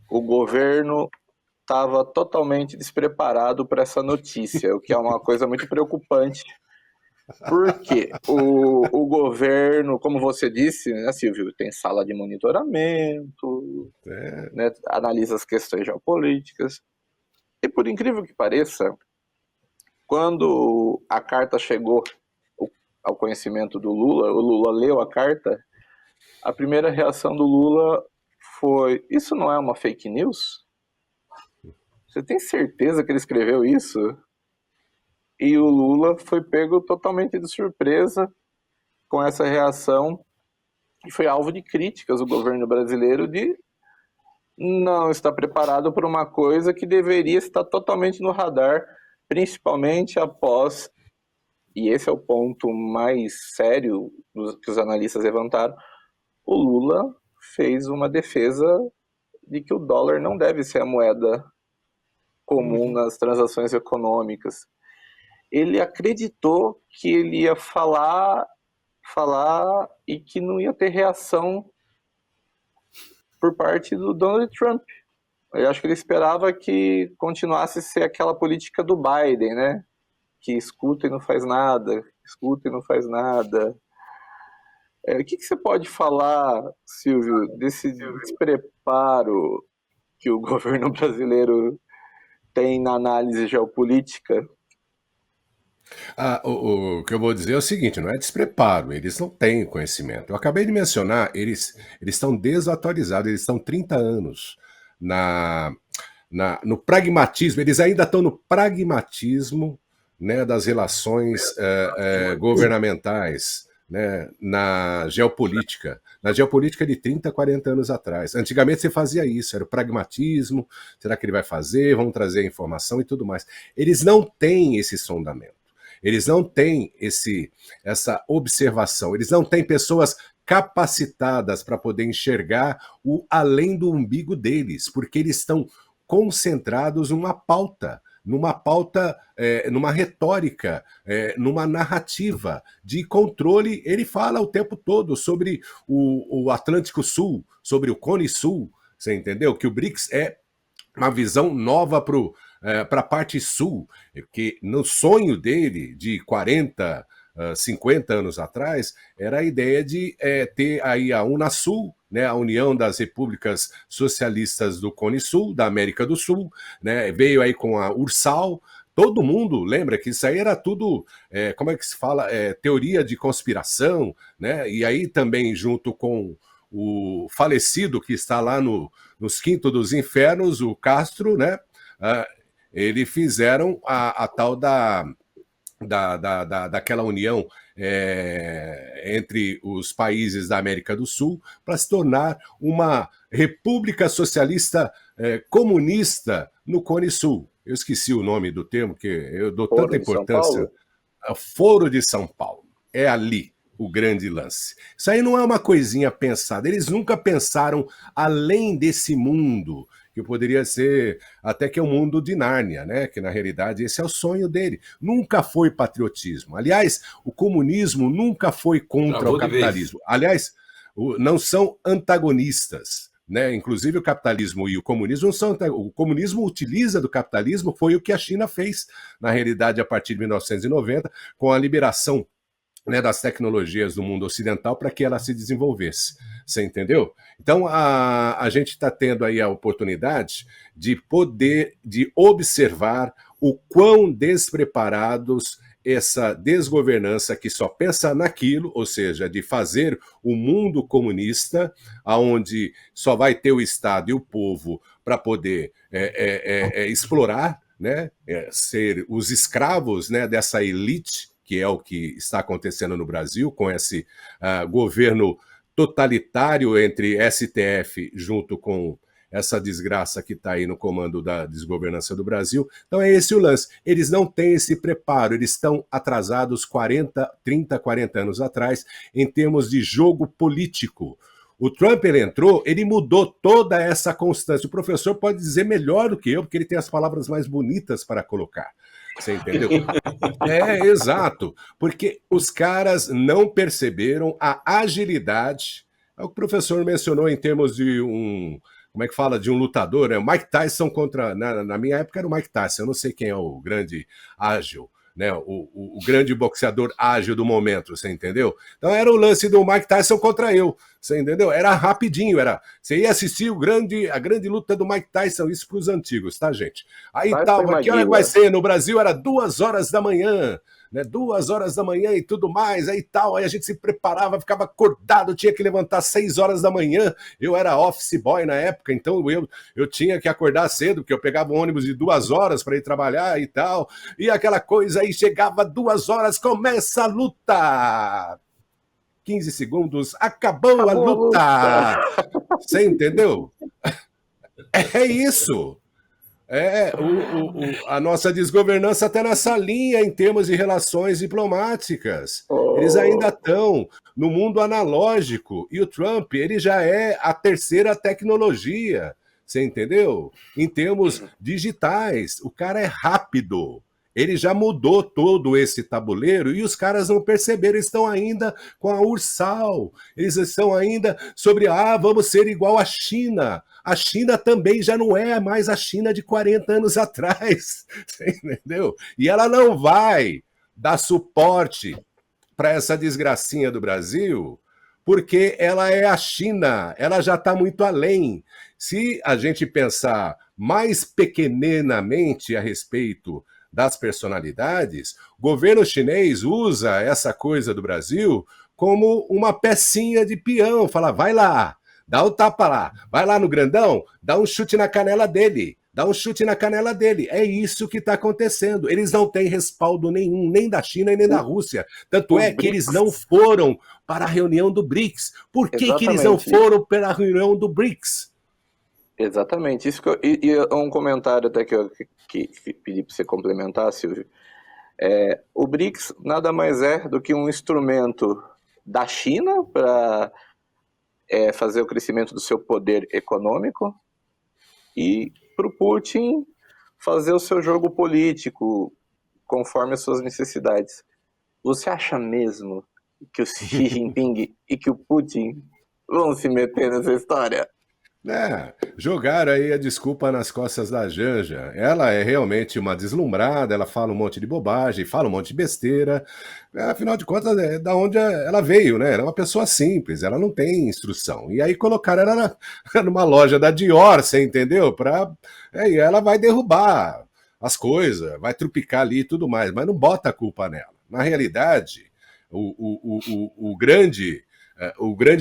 O governo estava totalmente despreparado para essa notícia, o que é uma coisa muito preocupante. Porque o governo, como você disse, né, Silvio, tem sala de monitoramento, É. né, analisa as questões geopolíticas. E por incrível que pareça, quando a carta chegou ao conhecimento do Lula, o Lula leu a carta, a primeira reação do Lula foi: isso não é uma fake news? Você tem certeza que ele escreveu isso? E o Lula foi pego totalmente de surpresa com essa reação e foi alvo de críticas do governo brasileiro de não estar preparado para uma coisa que deveria estar totalmente no radar, principalmente após, e esse é o ponto mais sério que os analistas levantaram, o Lula fez uma defesa de que o dólar não deve ser a moeda comum nas transações econômicas. Ele acreditou que ele ia falar e que não ia ter reação por parte do Donald Trump. Eu acho que ele esperava que continuasse a ser aquela política do Biden, né? Que escuta e não faz nada, escuta e não faz nada. O que você pode falar, Silvio, desse despreparo que o governo brasileiro tem na análise geopolítica? O que eu vou dizer é o seguinte, não é despreparo, eles não têm conhecimento. Eu acabei de mencionar, eles estão desatualizados, eles estão 30 anos no pragmatismo, eles ainda estão no pragmatismo, né, das relações governamentais, né, na geopolítica de 30, 40 anos atrás. Antigamente você fazia isso, era o pragmatismo, será que ele vai fazer, vamos trazer a informação e tudo mais. Eles não têm esse sondamento. Eles não têm essa observação, eles não têm pessoas capacitadas para poder enxergar o além do umbigo deles, porque eles estão concentrados numa pauta, numa retórica, numa narrativa de controle. Ele fala o tempo todo sobre o Atlântico Sul, sobre o Cone Sul, você entendeu? Que o BRICS é uma visão nova para a parte sul, que no sonho dele de 40, 50 anos atrás, era a ideia de ter aí a Unasul, né, a União das Repúblicas Socialistas do Cone Sul, da América do Sul, né, veio aí com a URSAL. Todo mundo lembra que isso aí era tudo, como é que se fala, teoria de conspiração, né, e aí também junto com o falecido que está lá nos quintos dos infernos, o Castro, né, eles fizeram a tal daquela união entre os países da América do Sul para se tornar uma república socialista comunista no Cone Sul. Eu esqueci o nome do termo, que eu dou tanta importância. Foro de São Paulo. É ali o grande lance. Isso aí não é uma coisinha pensada. Eles nunca pensaram além desse mundo, que poderia ser até que é o mundo de Nárnia, né? Que na realidade esse é o sonho dele. Nunca foi patriotismo. Aliás, o comunismo nunca foi contra o capitalismo. Aliás, não são antagonistas. Né? Inclusive o capitalismo e o comunismo não são. O comunismo utiliza do capitalismo, foi o que a China fez, na realidade, a partir de 1990, com a liberação, né, das tecnologias do mundo ocidental para que ela se desenvolvesse. Você entendeu? Então a gente está tendo aí a oportunidade de poder, de observar o quão despreparados essa desgovernança que só pensa naquilo, ou seja, de fazer o mundo comunista, onde só vai ter o Estado e o povo para poder explorar, né, ser os escravos, né, dessa elite, que é o que está acontecendo no Brasil, com esse governo totalitário entre STF junto com essa desgraça que está aí no comando da desgovernança do Brasil. Então é esse o lance. Eles não têm esse preparo, eles estão atrasados 30, 40 anos atrás em termos de jogo político. O Trump, ele entrou, ele mudou toda essa constância. O professor pode dizer melhor do que eu, porque ele tem as palavras mais bonitas para colocar. Você entendeu? Exato. Porque os caras não perceberam a agilidade. É o que o professor mencionou em termos de como é que fala? De um lutador, né? O Mike Tyson contra... Na minha época era o Mike Tyson, eu não sei quem é o grande ágil, né? O grande boxeador ágil do momento, você entendeu? Então era o lance do Mike Tyson contra eu, você entendeu? Era rapidinho, você ia assistir a grande luta do Mike Tyson, isso para os antigos, tá, gente? Aí que hora vai ser? No Brasil era 2h da manhã, né? 2h da manhã e tudo mais, aí a gente se preparava, ficava acordado, tinha que levantar 6h da manhã, eu era office boy na época, então eu tinha que acordar cedo, porque eu pegava um ônibus de 2 horas para ir trabalhar e tal, e aquela coisa aí, chegava 2h, começa a luta! 15 segundos, acabou a luta! Você entendeu? É isso! A nossa desgovernança está nessa linha em termos de relações diplomáticas. Eles ainda estão no mundo analógico. E o Trump, ele já é a terceira tecnologia. Você entendeu? Em termos digitais. O cara é rápido. Ele já mudou todo esse tabuleiro e os caras não perceberam, eles estão ainda com a Ursal, eles estão ainda sobre, vamos ser igual à China. A China também já não é mais a China de 40 anos atrás, você entendeu? E ela não vai dar suporte para essa desgracinha do Brasil, porque ela é a China, ela já está muito além. Se a gente pensar mais pequenamente a respeito das personalidades, o governo chinês usa essa coisa do Brasil como uma pecinha de peão, fala, vai lá, dá o tapa lá, vai lá no grandão, dá um chute na canela dele, É isso que está acontecendo. Eles não têm respaldo nenhum, nem da China e nem da Rússia. Tanto é que eles não foram para a reunião do BRICS. Por que eles não foram para a reunião do BRICS? Exatamente. Isso e um comentário até que eu pedi para você complementar, Silvio. O BRICS nada mais é do que um instrumento da China para fazer o crescimento do seu poder econômico e para o Putin fazer o seu jogo político conforme as suas necessidades. Você acha mesmo que o Xi Jinping e que o Putin vão se meter nessa história? Jogaram aí a desculpa nas costas da Janja. Ela é realmente uma deslumbrada, ela fala um monte de bobagem, fala um monte de besteira. Afinal de contas, é da onde ela veio, né? Ela é uma pessoa simples, ela não tem instrução. E aí colocaram ela numa loja da Dior, você entendeu? E ela vai derrubar as coisas, vai trupicar ali e tudo mais, mas não bota a culpa nela. Na realidade, o grande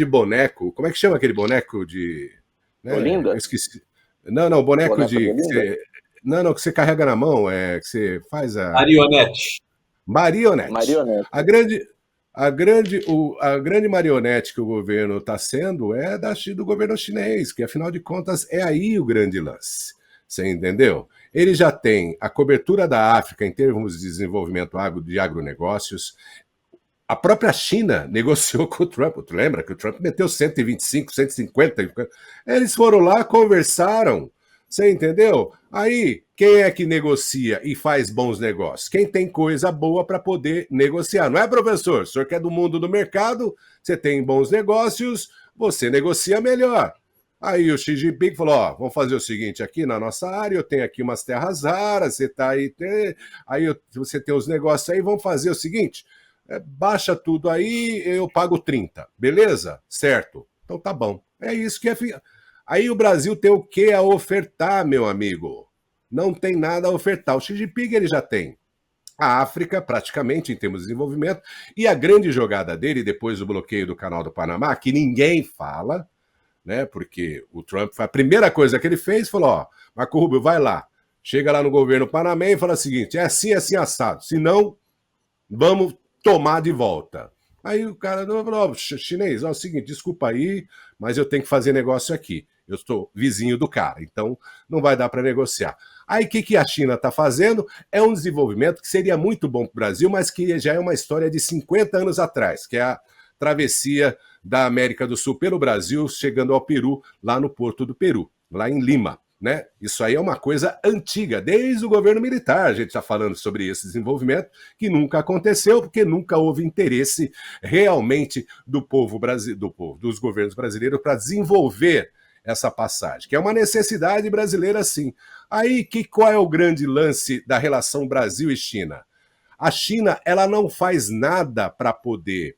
boneco, como é que chama aquele boneco de... Olinda? Eu esqueci. Não, boneco de... que você carrega na mão, que você faz a... Marionete. Marionete. A a grande marionete que o governo está sendo é do governo chinês, que afinal de contas é aí o grande lance. Você entendeu? Ele já tem a cobertura da África em termos de desenvolvimento de agronegócios. A própria China negociou com o Trump. Tu lembra que o Trump meteu 125, 150? Eles foram lá, conversaram. Você entendeu? Aí, quem é que negocia e faz bons negócios? Quem tem coisa boa para poder negociar. Não é, professor? O senhor que é do mundo do mercado, você tem bons negócios, você negocia melhor. Aí o Xi Jinping falou, ó, vamos fazer o seguinte, aqui na nossa área eu tenho aqui umas terras raras, você tá aí, você tem os negócios aí, vamos fazer o seguinte, baixa tudo aí, eu pago 30, beleza? Certo. Então tá bom. É isso que é... Aí o Brasil tem o que a ofertar, meu amigo? Não tem nada a ofertar. O Xi Jinping ele já tem a África, praticamente, em termos de desenvolvimento, e a grande jogada dele, depois do bloqueio do Canal do Panamá, que ninguém fala, né? Porque o Trump, a primeira coisa que ele fez, falou, ó, Marco Rubio, vai lá, chega lá no governo panamenho e fala o seguinte, é assim, assado, senão vamos tomar de volta. Aí o cara falou, chinês, ó, é o seguinte, desculpa aí, mas eu tenho que fazer negócio aqui. Eu estou vizinho do cara, então não vai dar para negociar. Aí o que a China está fazendo? É um desenvolvimento que seria muito bom para o Brasil, mas que já é uma história de 50 anos atrás, que é a travessia da América do Sul pelo Brasil, chegando ao Peru, lá no Porto do Peru, lá em Lima. Né? Isso aí é uma coisa antiga, desde o governo militar a gente está falando sobre esse desenvolvimento, que nunca aconteceu, porque nunca houve interesse realmente do povo brasileiro, dos governos brasileiros para desenvolver essa passagem, que é uma necessidade brasileira sim. Aí, qual é o grande lance da relação Brasil e China? A China, ela não faz nada para poder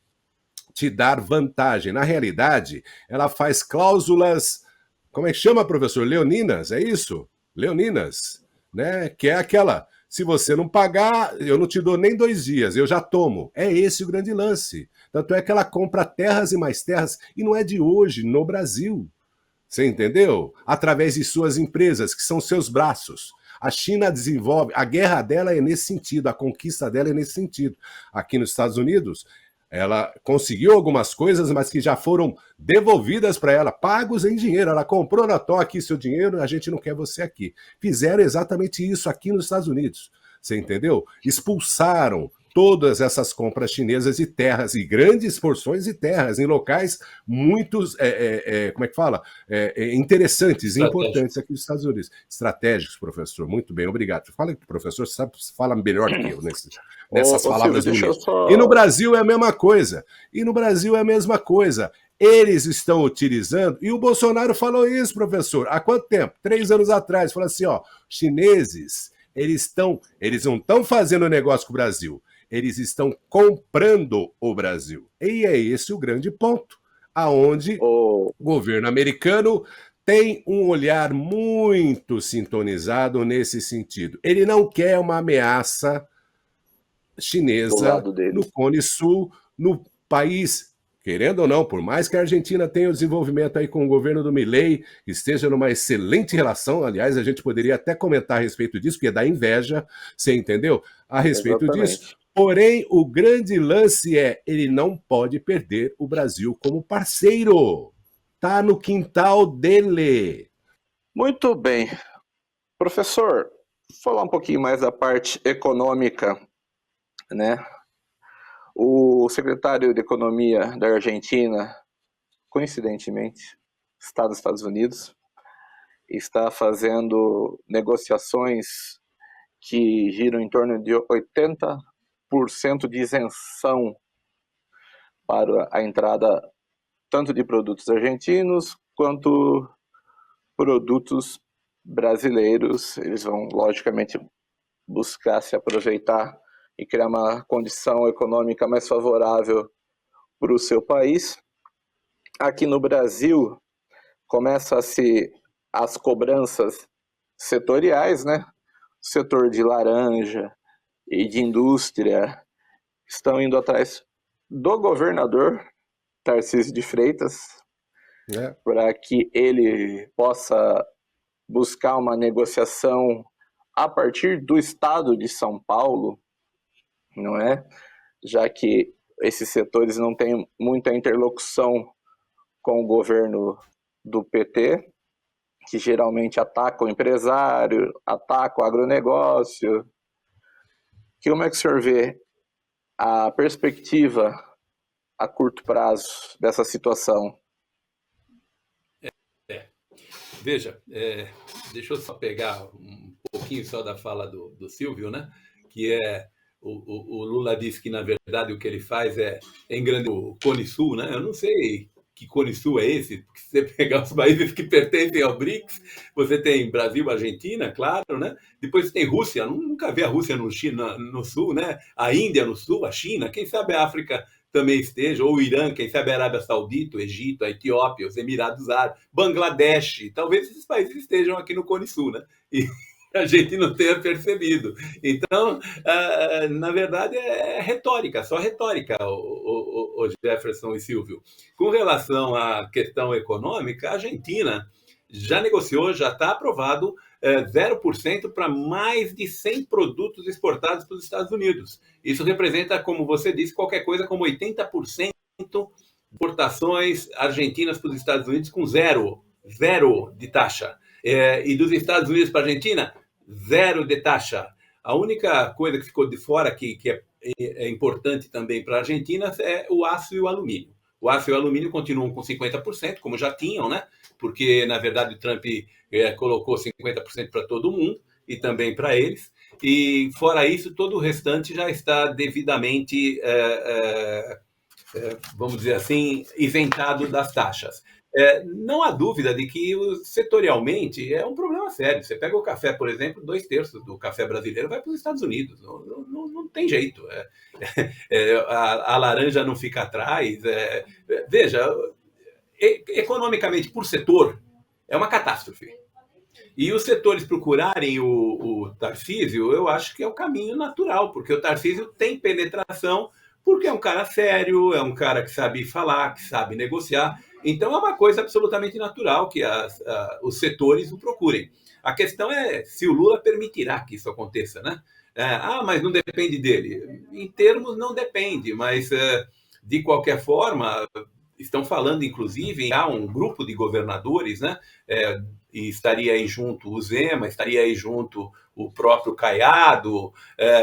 te dar vantagem. Na realidade, ela faz cláusulas, como é que chama, professor? Leoninas, é isso? Leoninas, né? Que é aquela, se você não pagar, eu não te dou nem 2 dias, eu já tomo. É esse o grande lance. Tanto é que ela compra terras e mais terras, e não é de hoje, no Brasil. Você entendeu? Através de suas empresas, que são seus braços. A China desenvolve, a guerra dela é nesse sentido, a conquista dela é nesse sentido. Aqui nos Estados Unidos, ela conseguiu algumas coisas, mas que já foram devolvidas para ela, pagos em dinheiro. Ela comprou na toa aqui seu dinheiro, a gente não quer você aqui. Fizeram exatamente isso aqui nos Estados Unidos. Você entendeu? Expulsaram todas essas compras chinesas de terras, e grandes porções de terras, em locais muito, como é que fala? Interessantes, importantes aqui nos Estados Unidos. Estratégicos, professor. Muito bem, obrigado. Fala que o professor sabe, fala melhor que eu nessas palavras bonitas. E no Brasil é a mesma coisa. Eles estão utilizando, e o Bolsonaro falou isso, professor, há quanto tempo? 3 anos atrás, falou assim, ó, chineses, eles não estão fazendo negócio com o Brasil, eles estão comprando o Brasil. E é esse o grande ponto, aonde o governo americano tem um olhar muito sintonizado nesse sentido. Ele não quer uma ameaça chinesa no Cone Sul, no país, querendo ou não, por mais que a Argentina tenha o desenvolvimento aí com o governo do Milei, esteja numa excelente relação, aliás, a gente poderia até comentar a respeito disso, porque dá inveja, você entendeu? A respeito disso. Porém, o grande lance é, ele não pode perder o Brasil como parceiro. Tá no quintal dele. Muito bem. Professor, falar um pouquinho mais da parte econômica, né? O secretário de Economia da Argentina, coincidentemente, está nos Estados Unidos, está fazendo negociações que giram em torno de 80% de isenção para a entrada tanto de produtos argentinos quanto produtos brasileiros. Eles vão, logicamente, buscar se aproveitar e criar uma condição econômica mais favorável para o seu país. Aqui no Brasil, começam-se as cobranças setoriais, né? O setor de laranja e de indústria estão indo atrás do governador Tarcísio de Freitas, para que ele possa buscar uma negociação a partir do estado de São Paulo, não é? Já que esses setores não têm muita interlocução com o governo do PT, que geralmente ataca o empresário, ataca o agronegócio. Como é que o senhor vê a perspectiva a curto prazo dessa situação? Veja, deixa eu só pegar um pouquinho só da fala do Silvio, né? Que o Lula disse que, na verdade, o que ele faz é engrandecer o Cone Sul, né? Eu não sei que Cone Sul é esse, porque se você pegar os países que pertencem ao BRICS, você tem Brasil, Argentina, claro, né? Depois você tem Rússia, nunca vi a Rússia no sul, né? A Índia no sul, a China, quem sabe a África também esteja, ou o Irã, quem sabe a Arábia Saudita, o Egito, a Etiópia, os Emirados Árabes, Bangladesh, talvez esses países estejam aqui no Cone Sul, né? E a gente não tenha percebido. Então, na verdade, é retórica, só retórica, o Jefferson e Silvio. Com relação à questão econômica, a Argentina já negociou, já está aprovado 0% para mais de 100 produtos exportados para os Estados Unidos. Isso representa, como você disse, qualquer coisa como 80% de exportações argentinas para os Estados Unidos com zero de taxa. E dos Estados Unidos para a Argentina, 0 de taxa. A única coisa que ficou de fora, que é importante também para a Argentina, é o aço e o alumínio. O aço e o alumínio continuam com 50%, como já tinham, né? Porque, na verdade, o Trump colocou 50% para todo mundo e também para eles. E, fora isso, todo o restante já está devidamente, vamos dizer assim, isentado das taxas. Não há dúvida de que, setorialmente, é um problema sério. Você pega o café, por exemplo, 2/3 do café brasileiro vai para os Estados Unidos. Não tem jeito. A laranja não fica atrás. Veja, economicamente, por setor, é uma catástrofe. E os setores procurarem o Tarcísio, eu acho que é o caminho natural, porque o Tarcísio tem penetração, porque é um cara sério, é um cara que sabe falar, que sabe negociar. Então é uma coisa absolutamente natural que os setores o procurem. A questão é se o Lula permitirá que isso aconteça, né? Mas não depende dele. Em termos, não depende, mas de qualquer forma, estão falando, inclusive, em um grupo de governadores, né? E estaria aí junto o Zema, estaria aí junto o próprio Caiado,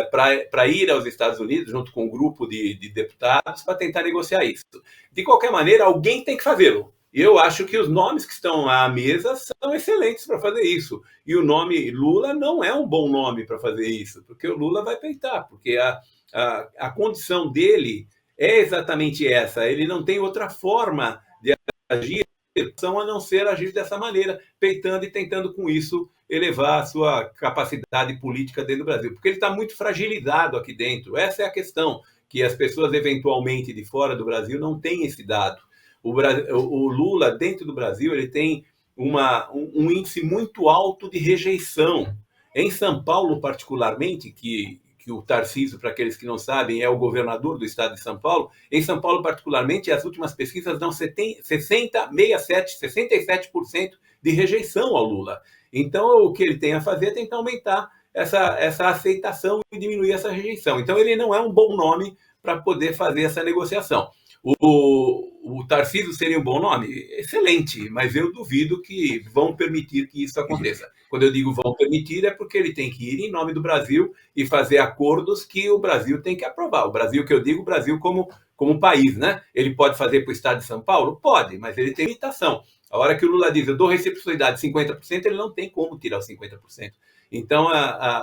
para ir aos Estados Unidos, junto com um grupo de deputados, para tentar negociar isso. De qualquer maneira, alguém tem que fazê-lo. E eu acho que os nomes que estão à mesa são excelentes para fazer isso. E o nome Lula não é um bom nome para fazer isso, porque o Lula vai peitar, porque a condição dele é exatamente essa. Ele não tem outra forma de agir a não ser agir dessa maneira, peitando e tentando com isso elevar a sua capacidade política dentro do Brasil, porque ele está muito fragilizado aqui dentro. Essa é a questão, que as pessoas eventualmente de fora do Brasil não têm esse dado. O Lula, dentro do Brasil, ele tem um índice muito alto de rejeição. Em São Paulo, particularmente, que o Tarcísio, para aqueles que não sabem, é o governador do estado de São Paulo. Em São Paulo, particularmente, as últimas pesquisas dão 67% de rejeição ao Lula. Então, o que ele tem a fazer é tentar aumentar essa aceitação e diminuir essa rejeição. Então, ele não é um bom nome para poder fazer essa negociação. O Tarcísio seria um bom nome? Excelente, mas eu duvido que vão permitir que isso aconteça. Quando eu digo vão permitir, é porque ele tem que ir em nome do Brasil e fazer acordos que o Brasil tem que aprovar. O Brasil, que eu digo, o Brasil como país, né? Ele pode fazer para o estado de São Paulo? Pode, mas ele tem limitação. A hora que o Lula diz, eu dou reciprocidade de 50%, ele não tem como tirar os 50%. Então,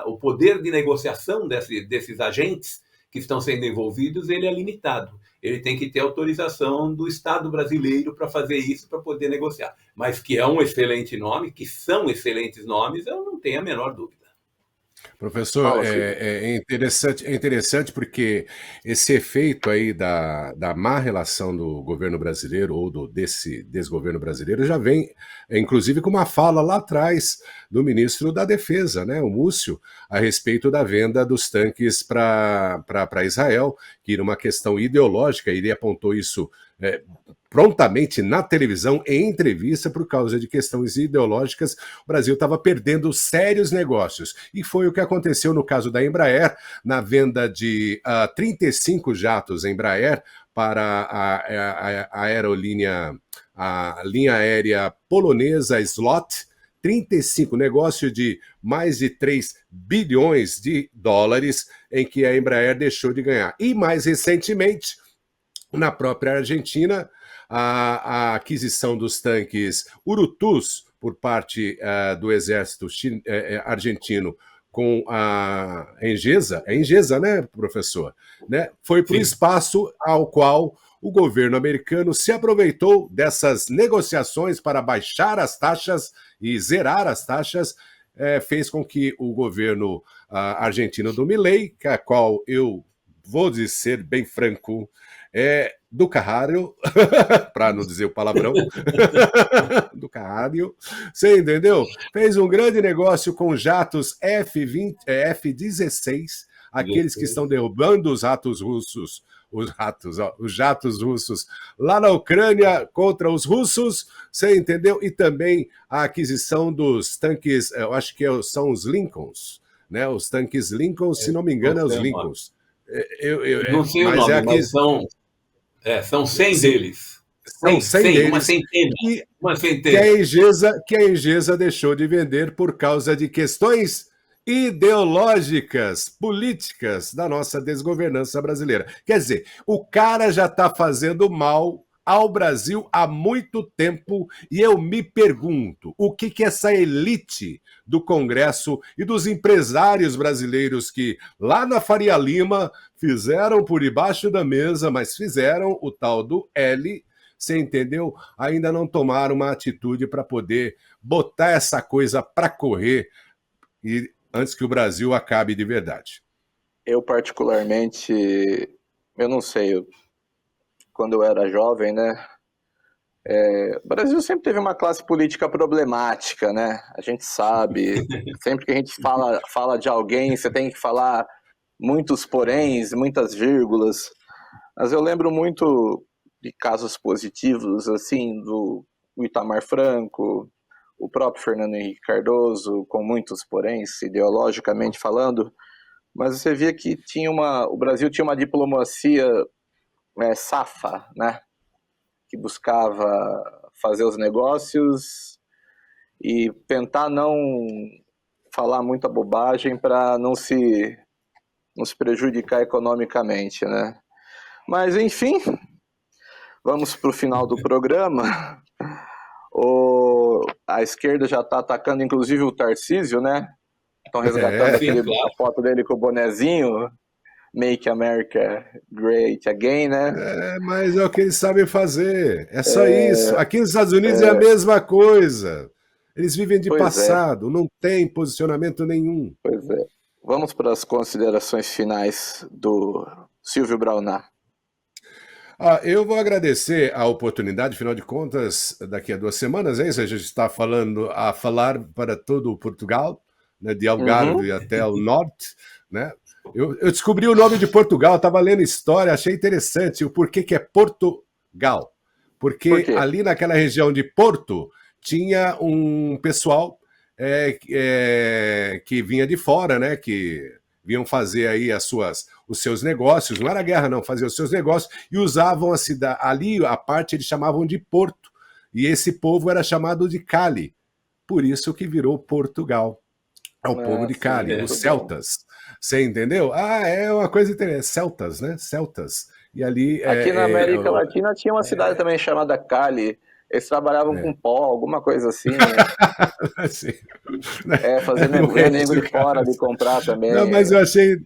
o poder de negociação desses agentes que estão sendo envolvidos, ele é limitado. Ele tem que ter autorização do Estado brasileiro para fazer isso, para poder negociar. Mas que é um excelente nome, que são excelentes nomes, eu não tenho a menor dúvida. Professor, é interessante porque esse efeito aí da má relação do governo brasileiro ou desse desgoverno brasileiro já vem, inclusive, com uma fala lá atrás do ministro da Defesa, né, o Múcio, a respeito da venda dos tanques para Israel, que era uma questão ideológica, ele apontou isso prontamente na televisão, em entrevista, por causa de questões ideológicas, o Brasil estava perdendo sérios negócios. E foi o que aconteceu no caso da Embraer, na venda de 35 jatos Embraer para a aerolínea, a linha aérea polonesa Slot, 35, negócio de mais de 3 bilhões de dólares em que a Embraer deixou de ganhar. E mais recentemente, na própria Argentina, a aquisição dos tanques Urutus por parte do exército argentino com a Engesa, é Engesa, né, professor? Né? Foi para o espaço ao qual o governo americano se aproveitou dessas negociações para baixar as taxas e zerar as taxas, fez com que o governo argentino do Milei, que a qual eu vou dizer bem franco, do caralho, para não dizer o palavrão, do caralho, você entendeu? Fez um grande negócio com jatos F-16, aqueles que estão derrubando os jatos russos lá na Ucrânia contra os russos, você entendeu? E também a aquisição dos tanques, eu acho que são os Lincolns, né? Os tanques Lincolns, se não me engano, os Lincolns. Não sei o nome, mas são 100 deles. São 100 deles. Uma centena. Que a Engesa deixou de vender por causa de questões ideológicas, políticas da nossa desgovernança brasileira. Quer dizer, o cara já está fazendo mal ao Brasil há muito tempo e eu me pergunto o que essa elite do Congresso e dos empresários brasileiros que lá na Faria Lima fizeram por debaixo da mesa, mas fizeram o tal do L, você entendeu? Ainda não tomaram uma atitude para poder botar essa coisa para correr e antes que o Brasil acabe de verdade. Eu particularmente, eu não sei, quando eu era jovem, né? O Brasil sempre teve uma classe política problemática, né? A gente sabe, sempre que a gente fala de alguém, você tem que falar muitos poréns, muitas vírgulas. Mas eu lembro muito de casos positivos, assim, do Itamar Franco, o próprio Fernando Henrique Cardoso, com muitos poréns, ideologicamente falando, mas você via que o Brasil tinha uma diplomacia safa, né? Que buscava fazer os negócios e tentar não falar muita bobagem para não se prejudicar economicamente, né? Mas, enfim, vamos para o final do programa. A esquerda já está atacando, inclusive, o Tarcísio, né? Estão resgatando a foto dele com o bonezinho. Make America Great Again, né? Mas é o que eles sabem fazer. É só isso. Aqui nos Estados Unidos é a mesma coisa. Eles vivem de passado, não tem posicionamento nenhum. Pois é. Vamos para as considerações finais do Silvio Braunar. Eu vou agradecer a oportunidade, afinal de contas, daqui a 2 semanas, a gente está a falar para todo o Portugal, né, de Algarve até o norte, né? Eu descobri o nome de Portugal, estava lendo história, achei interessante o porquê que é Portugal. Porque ali naquela região de Porto tinha um pessoal que vinha de fora, né? Que vinham fazer aí os seus negócios, não era guerra não, faziam os seus negócios e usavam a cidade, ali a parte eles chamavam de Porto, e esse povo era chamado de Cali, por isso que virou Portugal. É o povo de Cali, os celtas. Você entendeu? É uma coisa interessante. Celtas, né? Celtas. E ali. Aqui na América Latina tinha uma cidade também chamada Cali. Eles trabalhavam com pó, alguma coisa assim. Assim. Fazendo nego de fora de comprar também. Não, mas eu achei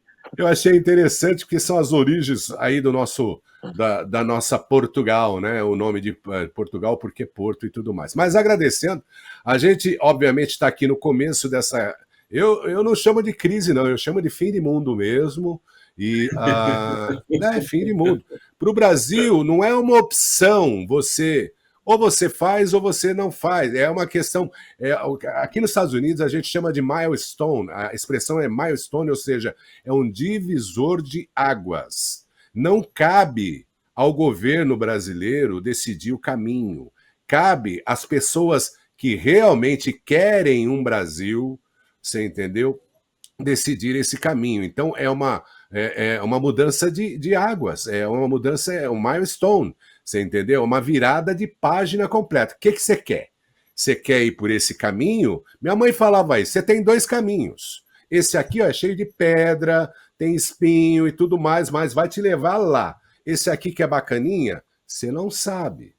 interessante porque são as origens aí da nossa Portugal, né? O nome de Portugal, porque Porto e tudo mais. Mas agradecendo, a gente, obviamente, está aqui no começo dessa. Eu não chamo de crise, não, eu chamo de fim de mundo mesmo. E fim de mundo. Para o Brasil, não é uma opção ou você faz ou você não faz. É uma questão. Aqui nos Estados Unidos a gente chama de milestone, a expressão é milestone, ou seja, é um divisor de águas. Não cabe ao governo brasileiro decidir o caminho. Cabe às pessoas que realmente querem um Brasil, você entendeu? Decidir esse caminho. Então, é uma mudança de águas, é uma mudança, é um milestone, você entendeu? Uma virada de página completa. O que você quer? Você quer ir por esse caminho? Minha mãe falava isso, você tem 2 caminhos. Esse aqui ó, é cheio de pedra, tem espinho e tudo mais, mas vai te levar lá. Esse aqui que é bacaninha, você não sabe?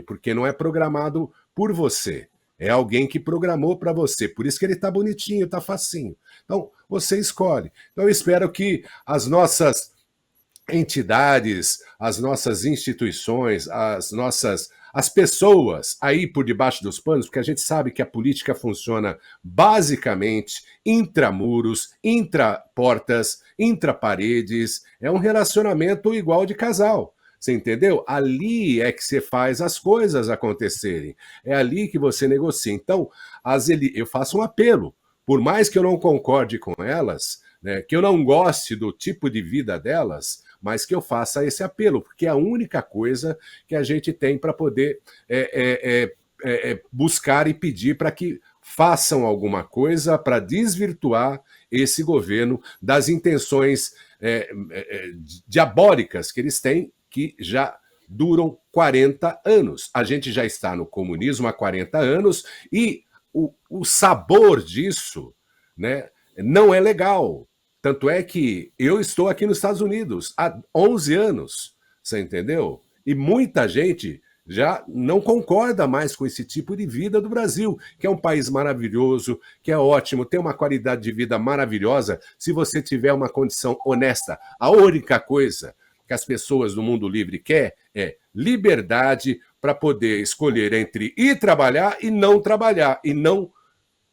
Porque não é programado por você. É alguém que programou para você. Por isso que ele está bonitinho, está facinho. Então, você escolhe. Então, eu espero que as nossas entidades, as nossas instituições, as pessoas aí por debaixo dos panos, porque a gente sabe que a política funciona basicamente intramuros, intraportas, intraparedes, é um relacionamento igual de casal. Você entendeu? Ali é que você faz as coisas acontecerem. É ali que você negocia. Então, eu faço um apelo. Por mais que eu não concorde com elas, né, que eu não goste do tipo de vida delas, mas que eu faça esse apelo, porque é a única coisa que a gente tem para poder buscar e pedir para que façam alguma coisa para desvirtuar esse governo das intenções diabólicas que eles têm, que já duram 40 anos. A gente já está no comunismo há 40 anos e o sabor disso, né, não é legal. Tanto é que eu estou aqui nos Estados Unidos há 11 anos, você entendeu? E muita gente já não concorda mais com esse tipo de vida do Brasil, que é um país maravilhoso, que é ótimo, tem uma qualidade de vida maravilhosa, se você tiver uma condição honesta. A única coisa que as pessoas do mundo livre querem é liberdade para poder escolher entre ir trabalhar e não trabalhar, e não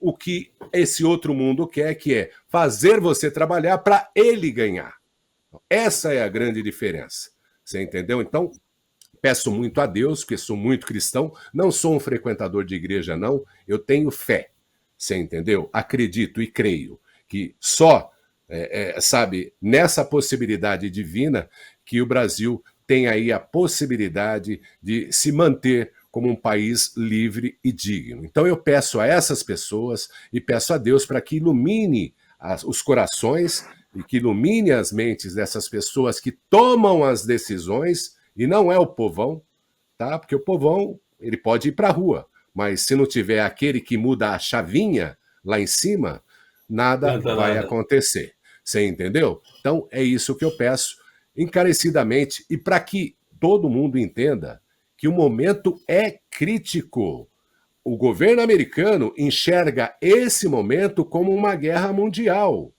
o que esse outro mundo quer, que é fazer você trabalhar para ele ganhar. Essa é a grande diferença. Você entendeu? Então, peço muito a Deus, porque sou muito cristão, não sou um frequentador de igreja, não, eu tenho fé. Você entendeu? Acredito e creio que só, nessa possibilidade divina que o Brasil tem aí a possibilidade de se manter como um país livre e digno. Então eu peço a essas pessoas e peço a Deus para que ilumine os corações e que ilumine as mentes dessas pessoas que tomam as decisões, e não é o povão, tá? Porque o povão, ele pode ir para a rua, mas se não tiver aquele que muda a chavinha lá em cima, nada vai acontecer. Você entendeu? Então é isso que eu peço encarecidamente, e para que todo mundo entenda que o momento é crítico. O governo americano enxerga esse momento como uma guerra mundial.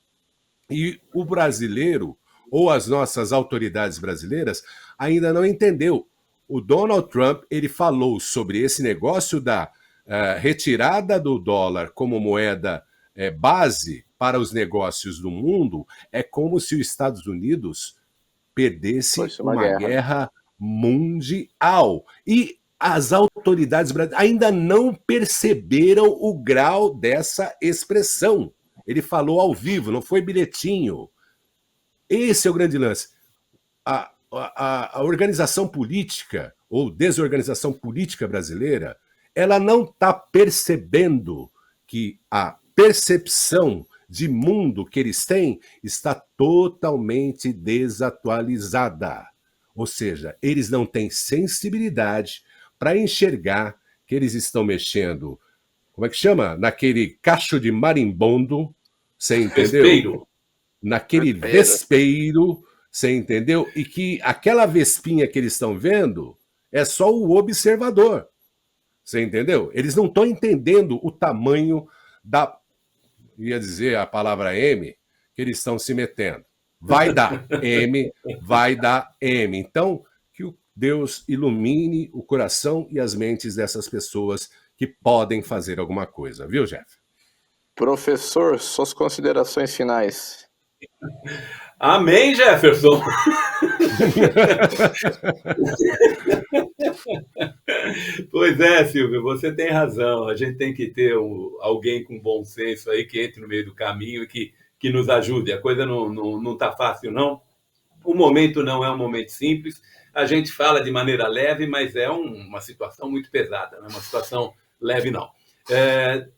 E o brasileiro, ou as nossas autoridades brasileiras, ainda não entendeu. O Donald Trump, ele falou sobre esse negócio da retirada do dólar como moeda base para os negócios do mundo, é como se os Estados Unidos perdesse uma guerra mundial. E as autoridades brasileiras ainda não perceberam o grau dessa expressão. Ele falou ao vivo, não foi bilhetinho. Esse é o grande lance. A organização política, ou desorganização política brasileira, ela não está percebendo que a percepção de mundo que eles têm está totalmente desatualizada. Ou seja, eles não têm sensibilidade para enxergar que eles estão mexendo, como é que chama? Naquele cacho de marimbondo, você entendeu? Vespeiro. Naquele vespeiro, você entendeu? E que aquela vespinha que eles estão vendo é só o observador, você entendeu? Eles não estão entendendo o tamanho da, ia dizer a palavra M, que eles estão se metendo. Vai dar M, vai dar M. Então, que Deus ilumine o coração e as mentes dessas pessoas que podem fazer alguma coisa, viu, Jeff? Professor, suas considerações finais. Amém, Jefferson! Pois é, Silvio, você tem razão. A gente tem que ter alguém com bom senso aí que entre no meio do caminho e que nos ajude. A coisa não está fácil, não. O momento não é um momento simples. a gente fala de maneira leve, mas é uma situação muito pesada, não é uma situação leve, não.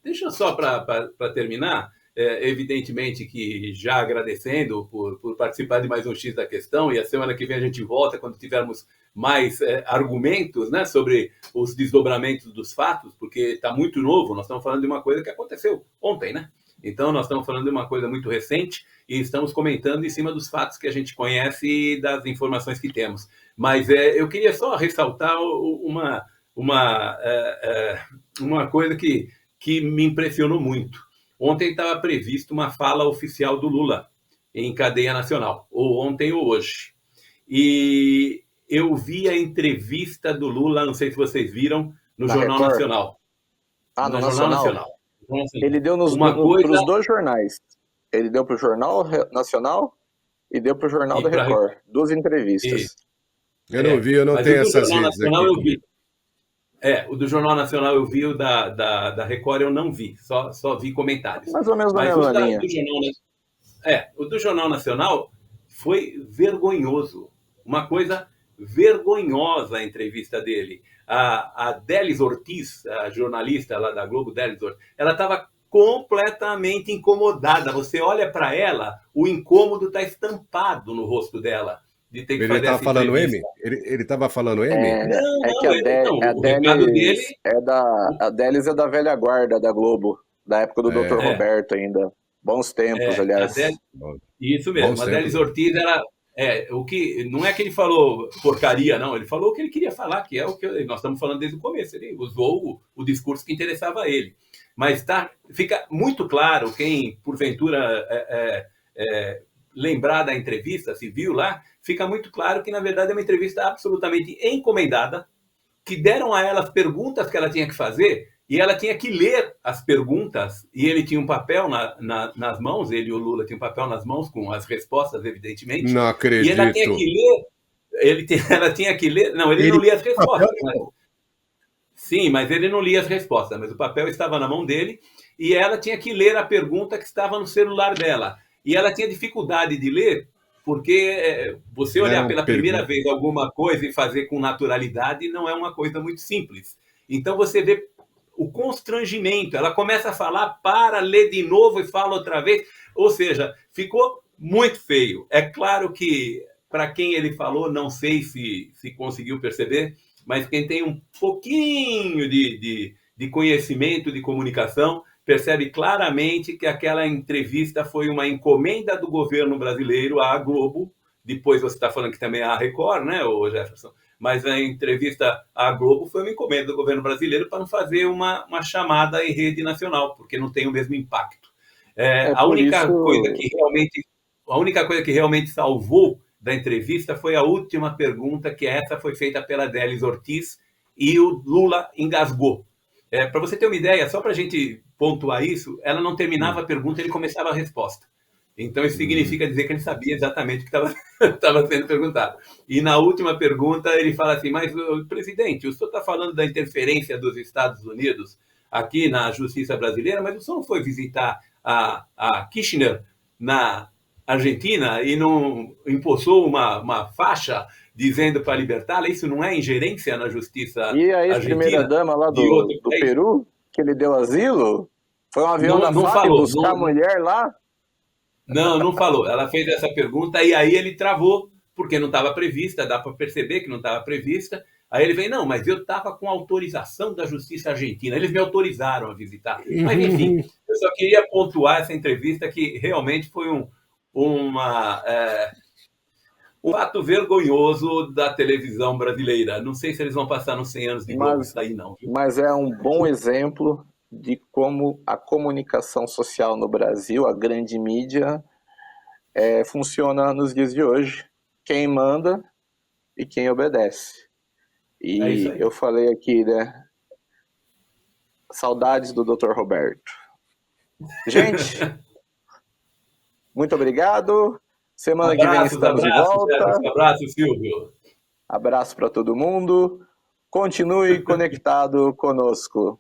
Deixa eu só, para terminar, evidentemente que já agradecendo por participar de mais um X da Questão, e a semana que vem a gente volta quando tivermos mais argumentos, né, sobre os desdobramentos dos fatos, porque está muito novo, nós estamos falando de uma coisa que aconteceu ontem, né? Então, nós estamos falando de uma coisa muito recente e estamos comentando em cima dos fatos que a gente conhece e das informações que temos. Mas eu queria só ressaltar uma coisa que me impressionou muito. Ontem estava previsto uma fala oficial do Lula em cadeia nacional, ou ontem ou hoje. E eu vi a entrevista do Lula, não sei se vocês viram, no Jornal Record? Nacional. No Jornal Nacional. Então, assim, Ele deu para os dois jornais. Ele deu para o Jornal Nacional e deu para o Jornal da Record. Duas entrevistas. Eu não vi, eu não tenho essas redes aqui. Eu vi. O do Jornal Nacional eu vi, o da Record eu não vi, só vi comentários. Mais ou menos na mesma linha. O do Jornal Nacional foi vergonhoso. Uma coisa vergonhosa a entrevista dele. A Délis Ortiz, a jornalista lá da Globo, Délis Ortiz, ela estava completamente incomodada. Você olha para ela, o incômodo está estampado no rosto dela. De ter que ele estava falando M? Ele estava falando M? A Délis é da velha guarda da Globo, da época do Dr. Roberto ainda. Bons tempos, aliás. Isso mesmo. A Délis Ortiz era... o que não é que ele falou porcaria, não. Ele falou o que ele queria falar, que é o que nós estamos falando desde o começo. Ele usou o discurso que interessava a ele. Mas fica muito claro, quem porventura lembrar da entrevista, se viu lá, fica muito claro que, na verdade, é uma entrevista absolutamente encomendada, que deram a ela as perguntas que ela tinha que fazer, e ela tinha que ler as perguntas, e ele tinha um papel nas mãos, ele e o Lula tinham um papel nas mãos, com as respostas, evidentemente. Não acredito. E ela tinha que ler, ela tinha que ler... Não, ele não lia as respostas. Sim, mas ele não lia as respostas, mas o papel estava na mão dele, e ela tinha que ler a pergunta que estava no celular dela. E ela tinha dificuldade de ler, porque você olhar pela primeira vez alguma coisa e fazer com naturalidade não é uma coisa muito simples. Então você vê o constrangimento. Ela começa a falar, para, ler de novo e fala outra vez. Ou seja, ficou muito feio. É claro que, para quem ele falou, não sei se conseguiu perceber, mas quem tem um pouquinho de conhecimento de comunicação percebe claramente que aquela entrevista foi uma encomenda do governo brasileiro à Globo. Depois você está falando que também é a Record, né, ô Jefferson? Mas a entrevista à Globo foi uma encomenda do governo brasileiro para não fazer uma chamada em rede nacional, porque não tem o mesmo impacto. A única coisa que realmente salvou da entrevista foi a última pergunta, que essa foi feita pela Délis Ortiz, e o Lula engasgou. Para você ter uma ideia, só para a gente pontuar isso, ela não terminava a pergunta, ele começava a resposta. Então, isso significa dizer que ele sabia exatamente o que estava sendo perguntado. E na última pergunta, ele fala assim, mas, presidente, o senhor está falando da interferência dos Estados Unidos aqui na justiça brasileira, mas o senhor não foi visitar a Kirchner na Argentina e não impulsou uma faixa dizendo para libertá-la? Isso não é ingerência na justiça argentina? E a ex-primeira-dama lá do Peru, que ele deu asilo? Foi um avião da FAB buscar a mulher lá? Não falou. Ela fez essa pergunta e aí ele travou, porque não estava prevista, dá para perceber que não estava prevista. Aí ele vem, não, mas eu estava com autorização da justiça argentina, eles me autorizaram a visitar. Mas, enfim, eu só queria pontuar essa entrevista, que realmente foi um fato vergonhoso da televisão brasileira. Não sei se eles vão passar nos 100 anos de Globo, isso aí não. Mas é um bom exemplo de como a comunicação social no Brasil, a grande mídia, funciona nos dias de hoje. Quem manda e quem obedece. E eu falei aqui, né? Saudades do Dr. Roberto. Gente, muito obrigado. Semana que vem estamos de volta. Abraço, Silvio. Abraço para todo mundo. Continue conectado conosco.